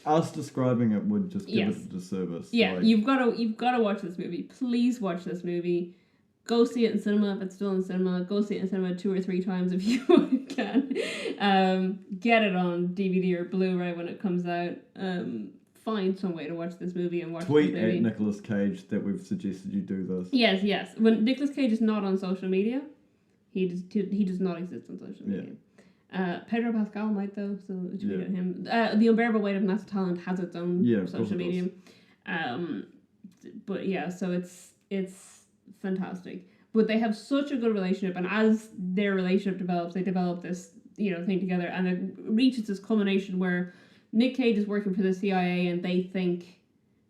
Us describing it would just give it a disservice. Yeah, you've got to watch this movie. Please watch this movie. Go see it in cinema if it's still in cinema. Go see it in cinema 2 or 3 times if you can. Get it on DVD or Blu-ray when it comes out. Find some way to watch this movie and watch Tweet this movie. At Nicolas Cage that we've suggested you do this. Yes. When Nicolas Cage is not on social media, he does not exist on social media. Pedro Pascal might though, so it should be at him. The Unbearable Weight of Massive Talent has its own social media. But yeah, so it's fantastic. But they have such a good relationship, and as their relationship develops, they develop this thing together, and it reaches this culmination where Nick Cage is working for the CIA, and they think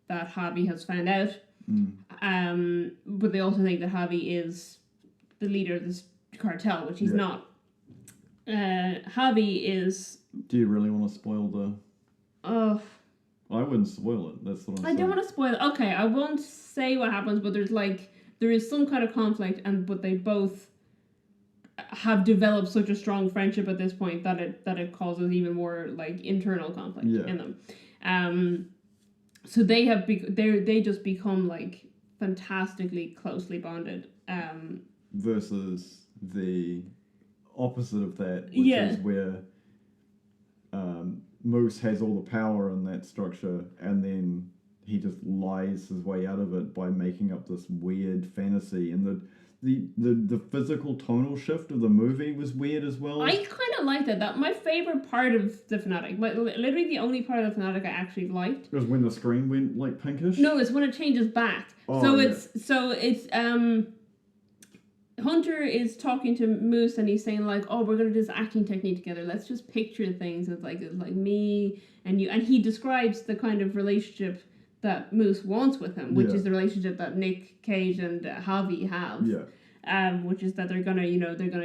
that Javi has found out. But they also think that Javi is the leader of this cartel, which he's not. Javi is... Do you really want to spoil the... Oh... I wouldn't spoil it. That's what I'm saying. I don't want to spoil it. Okay, I won't say what happens, but there is some kind of conflict, but they both have developed such a strong friendship at this point that it causes even more like internal conflict in them. So they just become like fantastically closely bonded. Versus the opposite of that, which is where Moose has all the power in that structure, and then he just lies his way out of it by making up this weird fantasy, and the physical tonal shift of the movie was weird as well. I kind of liked it. That my favorite part of the Fanatic, literally the only part of the Fanatic I actually liked, was when the screen went like pinkish. No, it's when it changes back. Oh, so yeah. it's Hunter is talking to Moose and he's saying like, oh, we're gonna do this acting technique together. Let's just picture things. It's like me and you, and he describes the kind of relationship that Moose wants with him, which is the relationship that Nick Cage and Javi have. Yeah. Which is that they're gonna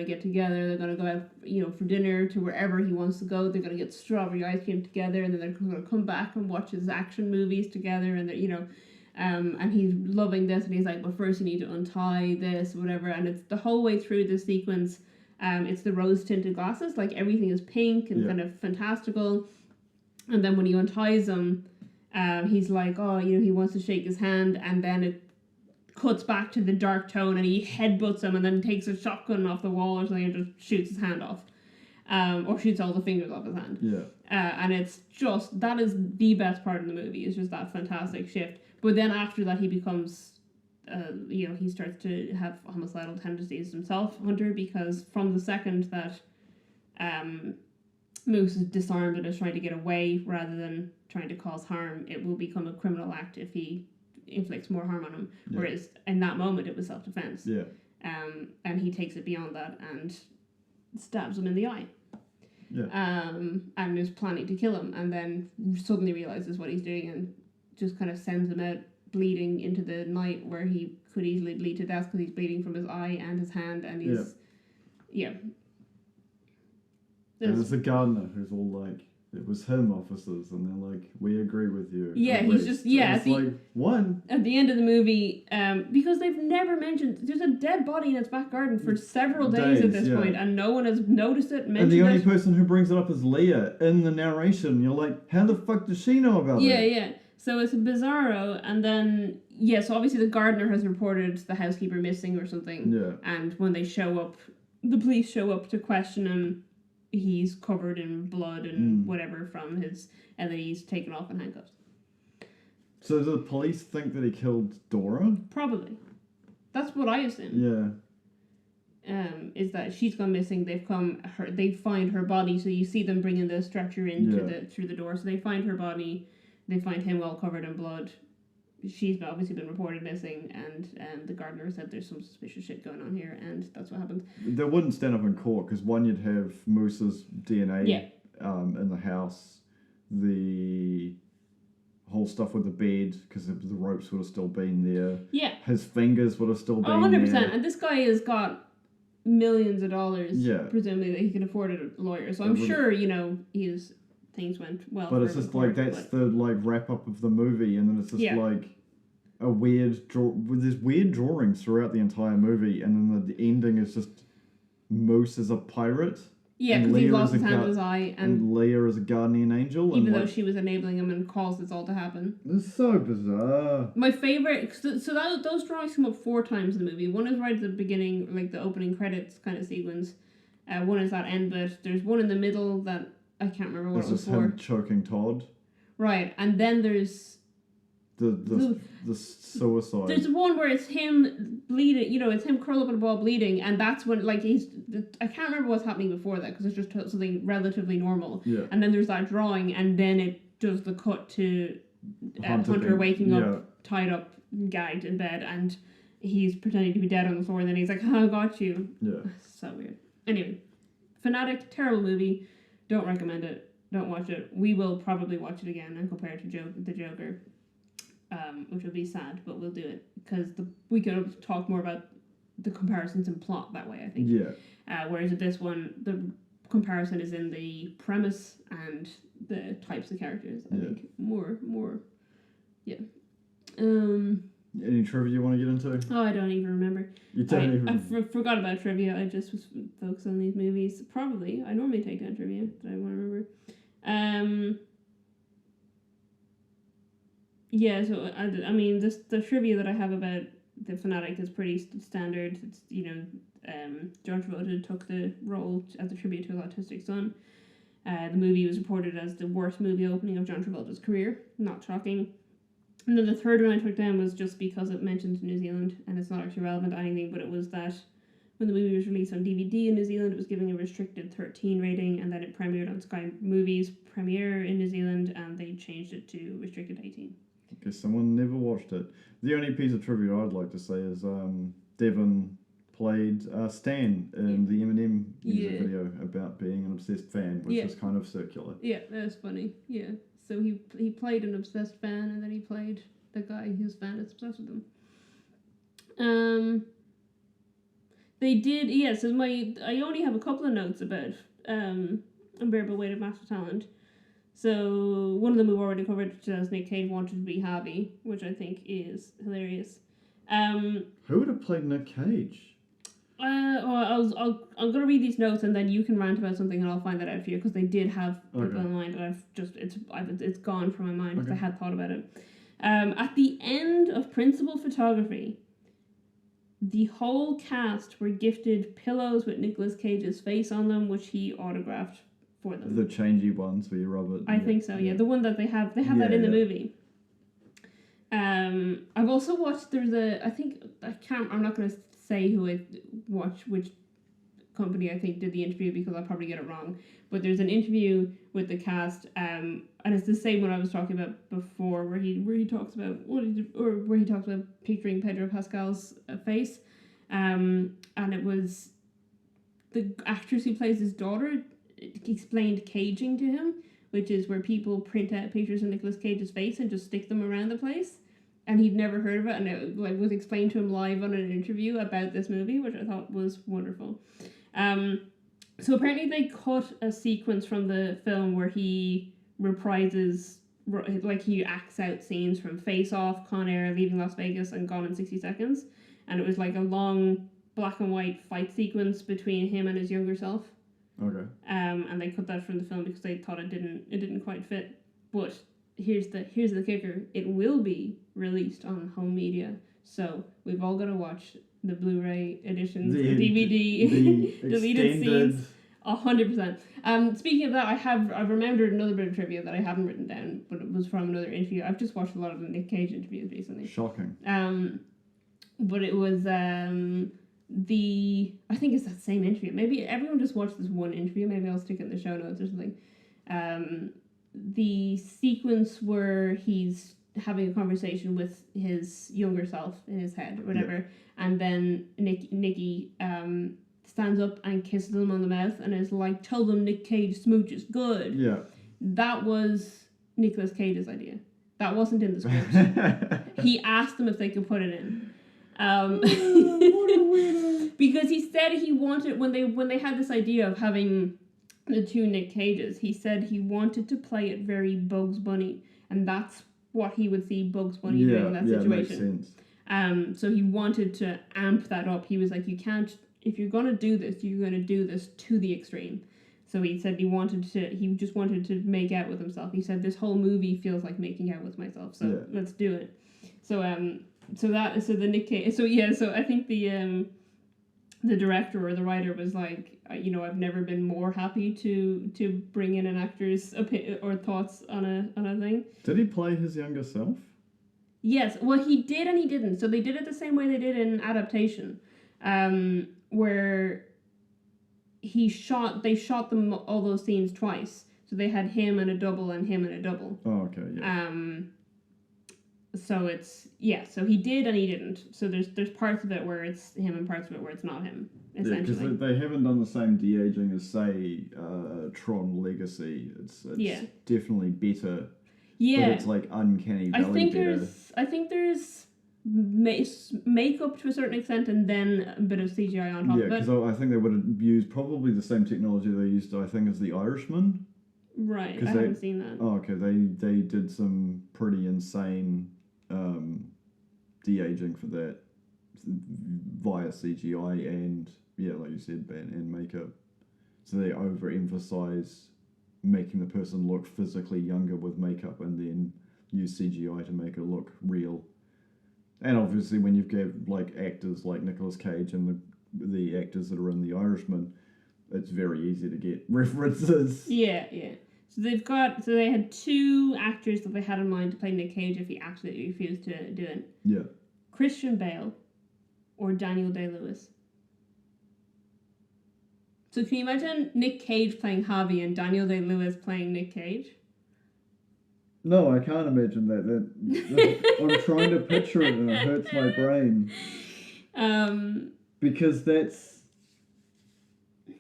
get together. They're gonna go out, for dinner to wherever he wants to go. They're gonna get strawberry ice cream together, and then they're gonna come back and watch his action movies together. And they're, and he's loving this, and he's like, but first you need to untie this, whatever. And it's the whole way through the sequence. It's the rose tinted glasses, like everything is pink and kind of fantastical. And then when he unties them, he's like, oh, he wants to shake his hand, and then it cuts back to the dark tone, and he headbutts him, and then takes a shotgun off the wall or something and just shoots his hand off, or shoots all the fingers off his hand. Yeah. And it's just, that is the best part of the movie. Is just that fantastic shift. But then after that, he becomes, he starts to have homicidal tendencies himself, Hunter, because from the second that Moose is disarmed and is trying to get away rather than trying to cause harm, it will become a criminal act if he inflicts more harm on him. Yeah. Whereas in that moment, it was self-defense. Yeah. And he takes it beyond that and stabs him in the eye. Yeah. And is planning to kill him, and then suddenly realizes what he's doing and just kind of sends him out bleeding into the night where he could easily bleed to death because he's bleeding from his eye and his hand, and he's And it's a gardener who's all like, it was him, officers, and they're like, we agree with you. Yeah, he's just it's like one at the end of the movie, because they've never mentioned there's a dead body in its back garden for several days at this point, and no one has noticed it. And the only person who brings it up is Leah in the narration. You're like, how the fuck does she know about it? Yeah. So it's a bizarro, and then so obviously the gardener has reported the housekeeper missing or something. Yeah. And when they show up, the police show up to question him. He's covered in blood and whatever from his, and then he's taken off in handcuffs. So do the police think that he killed Dora? Probably. That's what I assume. Yeah. Is that she's gone missing? They find her body, so you see them bringing the stretcher in through the door. So they find her body. They find him all covered in blood. She's obviously been reported missing, and the gardener said there's some suspicious shit going on here, and that's what happens. They wouldn't stand up in court because one, you'd have Moose's DNA in the house, the whole stuff with the bed because the ropes would have still been there. Yeah, his fingers would have still been 100%. there. And this guy has got millions of dollars, presumably, that he can afford a lawyer. So I'm sure things went well. But it's just like that's the wrap up of the movie, and then it's just like a weird there's weird drawings throughout the entire movie, and then the ending is just Moose is a pirate. Yeah, because he lost his hand in his eye, and Leah is a guardian angel, even though she was enabling him and caused this all to happen. It's so bizarre. My favorite, those drawings come up 4 times in the movie. One is right at the beginning, like the opening credits kind of sequence. One is that end bit. There's one in the middle that I can't remember what it was for. Him choking Todd. Right, and then there's the suicide. There's one where it's him bleeding. It's him curled up in a ball bleeding, and that's when I can't remember what's happening before that because it's just something relatively normal. Yeah. And then there's that drawing, and then it does the cut to Hunter waking up, tied up, gagged in bed, and he's pretending to be dead on the floor. And then he's like, "Oh, I got you." Yeah. So weird. Anyway, Fanatic, terrible movie. Don't recommend it. Don't watch it. We will probably watch it again and compare it to the Joker, which will be sad, but we'll do it because we could talk more about the comparisons in plot that way, I think. Yeah. Whereas with this one, the comparison is in the premise and the types of characters. I think more. Yeah. Any trivia you want to get into? Oh, I don't even remember. You don't even... I forgot about trivia. I just was focused on these movies. Probably. I normally take down trivia that I want to remember. Yeah, so, I mean, the trivia that I have about the Fanatic is pretty standard. It's, John Travolta took the role as a tribute to his autistic son. The movie was reported as the worst movie opening of John Travolta's career. Not shocking. And then the third one I took down was just because it mentioned New Zealand, and it's not actually relevant to anything, but it was that when the movie was released on DVD in New Zealand, it was giving a restricted 13 rating, and then it premiered on Sky Movies Premiere in New Zealand, and they changed it to restricted 18. Okay, someone never watched it. The only piece of trivia I'd like to say is Devon played Stan in the Eminem music video about being an obsessed fan, which is kind of circular. Yeah, that's funny. Yeah. So he played an obsessed fan, and then he played the guy whose fan is obsessed with him. They did, so I only have a couple of notes about Unbearable Weight of Massive Talent. So one of them we've already covered, which is Nick Cage wanted to be Harvey, which I think is hilarious. Who would have played Nick Cage? I'm gonna read these notes, and then you can rant about something, and I'll find that out for you, because they did have people in mind, and it's gone from my mind because I had thought about it. At the end of principal photography, the whole cast were gifted pillows with Nicolas Cage's face on them, which he autographed for them. The changey ones where you rub it. I think so. Yeah, the one that they have that in the movie. I've also watched. I'm not going to say which company I think did the interview, because I'll probably get it wrong. But there's an interview with the cast, and it's the same one I was talking about before, where he talks about where he talks about picturing Pedro Pascal's face, and it was the actress who plays his daughter explained caging to him, which is where people print out pictures of Nicolas Cage's face and just stick them around the place. And he'd never heard of it, and it was explained to him live on an interview about this movie, which I thought was wonderful. So apparently they cut a sequence from the film where he reprises, he acts out scenes from Face Off, Con Air, Leaving Las Vegas, and Gone in 60 Seconds. And it was like a long black and white fight sequence between him and his younger self. Okay. And they cut that from the film because they thought it didn't quite fit. But here's the kicker: it will be released on home media, so we've all got to watch the Blu-ray editions, the DVD, the deleted scenes, 100%. Speaking of that, I've remembered another bit of trivia that I haven't written down, but it was from another interview. I've just watched a lot of the Nick Cage interviews recently. Shocking. But it was I think it's that same interview. Maybe everyone just watched this one interview. Maybe I'll stick it in the show notes or something. The sequence where he's having a conversation with his younger self in his head or whatever, and then Nicky stands up and kisses him on the mouth and is like, "Tell them Nick Cage smooch is good." Yeah. That was Nicolas Cage's idea. That wasn't in the script. He asked them if they could put it in. Because he said he wanted, when they had this idea of having the two Nick Cages, he said he wanted to play it very Bugs Bunny, and that's what he would see Bugs Bunny doing in that situation. Makes sense. So he wanted to amp that up. He was like, you can't, if you're gonna do this, you're gonna do this to the extreme. So he said he just wanted to make out with himself. He said, this whole movie feels like making out with myself, so let's do it. So the Nick Cage, so I think the director or the writer was like, I've never been more happy to bring in an actor's or thoughts on a thing. Did he play his younger self? Yes, well, he did and he didn't. So they did it the same way they did in Adaptation, where they shot them all those scenes twice. So they had him and a double and him and a double. Oh, okay, yeah. So it's, so he did and he didn't. So there's parts of it where it's him and parts of it where it's not him, essentially. Yeah, because they haven't done the same de-aging as, say, Tron Legacy. It's definitely better. Yeah. But it's like uncanny valley better. I think there's makeup to a certain extent and then a bit of CGI on top of it. Yeah, because I think they would have used probably the same technology they used, I think, as The Irishman. Right, I haven't seen that. Oh, okay. They did some pretty insane de-aging for that via CGI and, like you said, and makeup. So they overemphasize making the person look physically younger with makeup and then use CGI to make it look real. And obviously when you've got like actors like Nicolas Cage and the actors that are in The Irishman, it's very easy to get references. Yeah. So they had 2 actors that they had in mind to play Nick Cage if he absolutely refused to do it. Yeah. Christian Bale or Daniel Day-Lewis. So can you imagine Nick Cage playing Javi and Daniel Day-Lewis playing Nick Cage? No, I can't imagine that. I'm trying to picture it and it hurts my brain. Because that's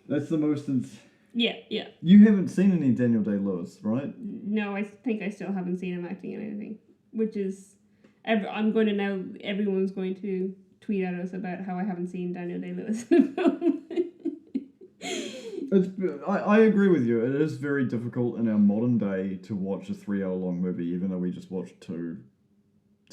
the most... Yeah. You haven't seen any Daniel Day-Lewis, right? No, I think I still haven't seen him acting in anything. Which is... I'm going to now... Everyone's going to tweet at us about how I haven't seen Daniel Day-Lewis in a film. I agree with you. It is very difficult in our modern day to watch a 3-hour-long movie, even though we just watched two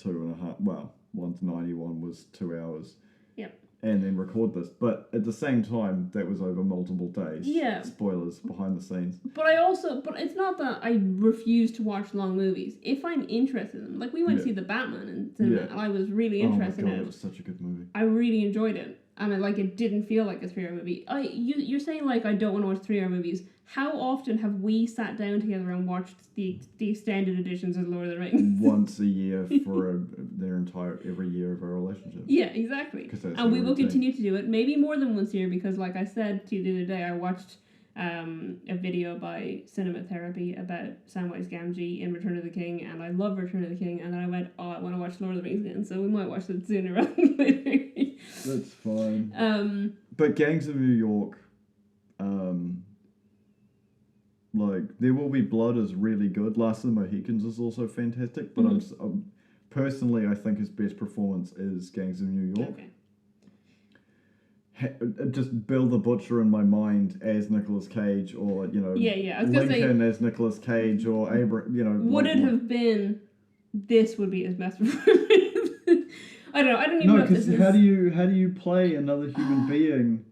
and a half... Well, one's 90, one was 2 hours. Yep. And then record this. But at the same time, that was over multiple days. Yeah. Spoilers behind the scenes. But it's not that I refuse to watch long movies. If I'm interested in them, like we went to see The Batman in cinema, and I was really interested in it. It was such a good movie. I really enjoyed it. And it didn't feel like a 3-hour movie. You're saying, like, I don't want to watch 3-hour movies. How often have we sat down together and watched the extended editions of Lord of the Rings? Once a year for every year of our relationship. Yeah, exactly. And we will continue to do it, maybe more than once a year, because like I said to you the other day, I watched a video by Cinema Therapy about Samwise Gamgee in Return of the King, and I love Return of the King, and then I went, I want to watch Lord of the Rings again, so we might watch it sooner rather than later. That's fine. But Gangs of New York, like, There Will Be Blood is really good. Last of the Mohicans is also fantastic, but personally, I think his best performance is Gangs of New York. Okay. Just Bill the Butcher in my mind as Nicolas Cage, or Lincoln as Nicolas Cage, or Abraham. Would it have been? This would be his best performance. I don't know. I don't even know. No, because how do you play another human being?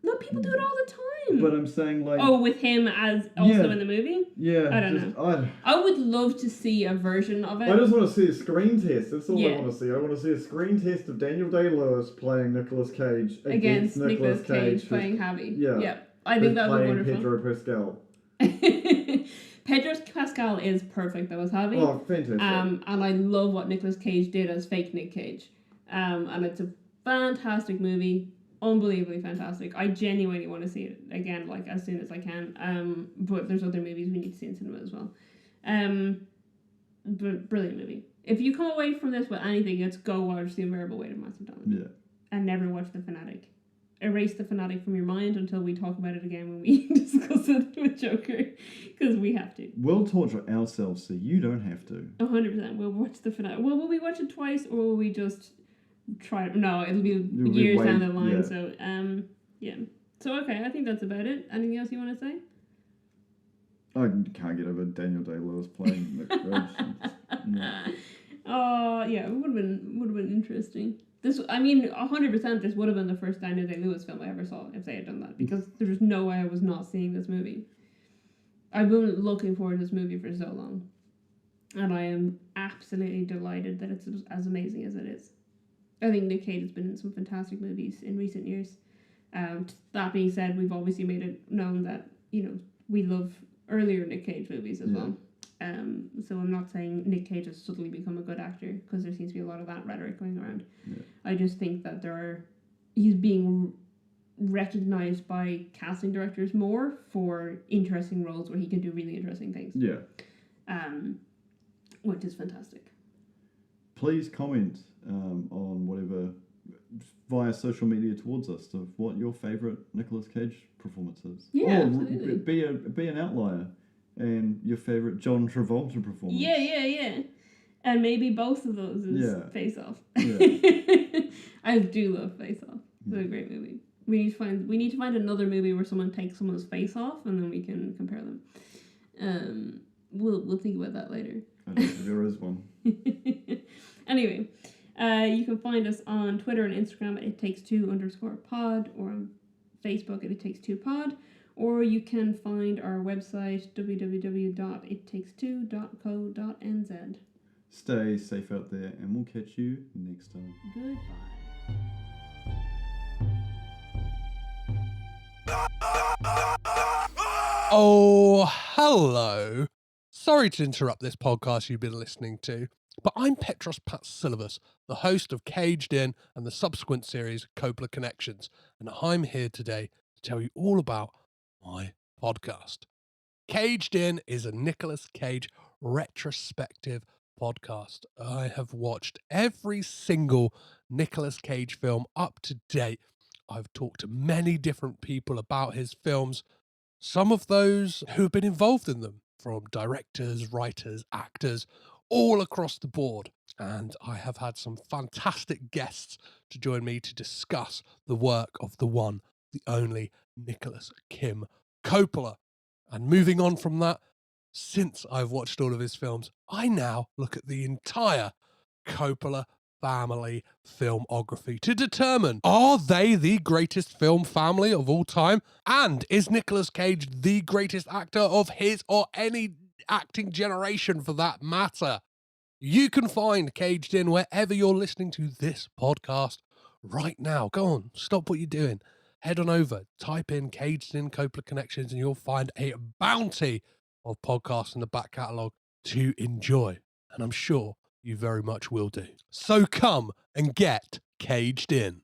No, people do it all the time. But I'm saying, like... Oh, with him as also in the movie? Yeah. I don't know. I would love to see a version of it. I just want to see a screen test. That's all I want to see. I want to see a screen test of Daniel Day-Lewis playing Nicolas Cage against Nicolas Cage playing Javi. Yeah. I think that would be wonderful. Pedro Pascal. Pedro Pascal is perfect though as Javi. Oh, fantastic. And I love what Nicolas Cage did as fake Nick Cage. And it's a fantastic movie. Unbelievably fantastic. I genuinely want to see it again, like, as soon as I can. But there's other movies we need to see in cinema as well. But brilliant movie. If you come away from this with anything, it's go watch The Unbearable Weight of Massive Talent. Yeah. And never watch The Fanatic. Erase The Fanatic from your mind until we talk about it again when we discuss it with Joker, because we have to. We'll torture ourselves so you don't have to. 100%. We'll watch The Fanatic. Well, will we watch it twice, or will we just try it? No, it'll be years down the line. Yeah. So, yeah. So, okay, I think that's about it. Anything else you want to say? I can't get over Daniel Day-Lewis playing Nick Cage. Oh, yeah, it would have been interesting. 100% this would have been the first Daniel Day-Lewis film I ever saw if they had done that, because there's no way I was not seeing this movie. I've been looking forward to this movie for so long, and I am absolutely delighted that it's as amazing as it is. I think Nick Cage has been in some fantastic movies in recent years. That being said, we've obviously made it known that, we love earlier Nick Cage movies as well. So I'm not saying Nick Cage has suddenly become a good actor, because there seems to be a lot of that rhetoric going around. Yeah. I just think that he's being recognised by casting directors more for interesting roles where he can do really interesting things. Yeah. Which is fantastic. Please comment on whatever via social media towards us of what your favourite Nicolas Cage performance is. Yeah, absolutely. Be an outlier. And your favourite John Travolta performance. Yeah. And maybe both of those is Face Off. Yeah. I do love Face Off. It's a great movie. We need to find another movie where someone takes someone's face off, and then we can compare them. We'll think about that later. I don't think there is one. Anyway, you can find us on Twitter and Instagram at @ittakes2_pod, or on Facebook at @ittakes2pod. Or you can find our website, www.ittakes2.co.nz. Stay safe out there, and we'll catch you next time. Goodbye. Oh, hello. Sorry to interrupt this podcast you've been listening to, but I'm Petros Patsilivas, the host of Caged In and the subsequent series Coppola Connections, and I'm here today to tell you all about my podcast. Caged In is a Nicolas Cage retrospective podcast. I have watched every single Nicolas Cage film up to date. I've talked to many different people about his films, some of those who have been involved in them, from directors, writers, actors, all across the board. And I have had some fantastic guests to join me to discuss the work of the one, the only Nicolas Kim Coppola. And moving on from that, since I've watched all of his films, I now look at the entire Coppola family filmography to determine, are they the greatest film family of all time? And is Nicolas Cage the greatest actor of his or any acting generation for that matter? You can find Caged In wherever you're listening to this podcast right now. Go on, stop what you're doing. Head on over, type in Caged In Coppola Connections, and you'll find a bounty of podcasts in the back catalogue to enjoy. And I'm sure you very much will do. So come and get Caged In.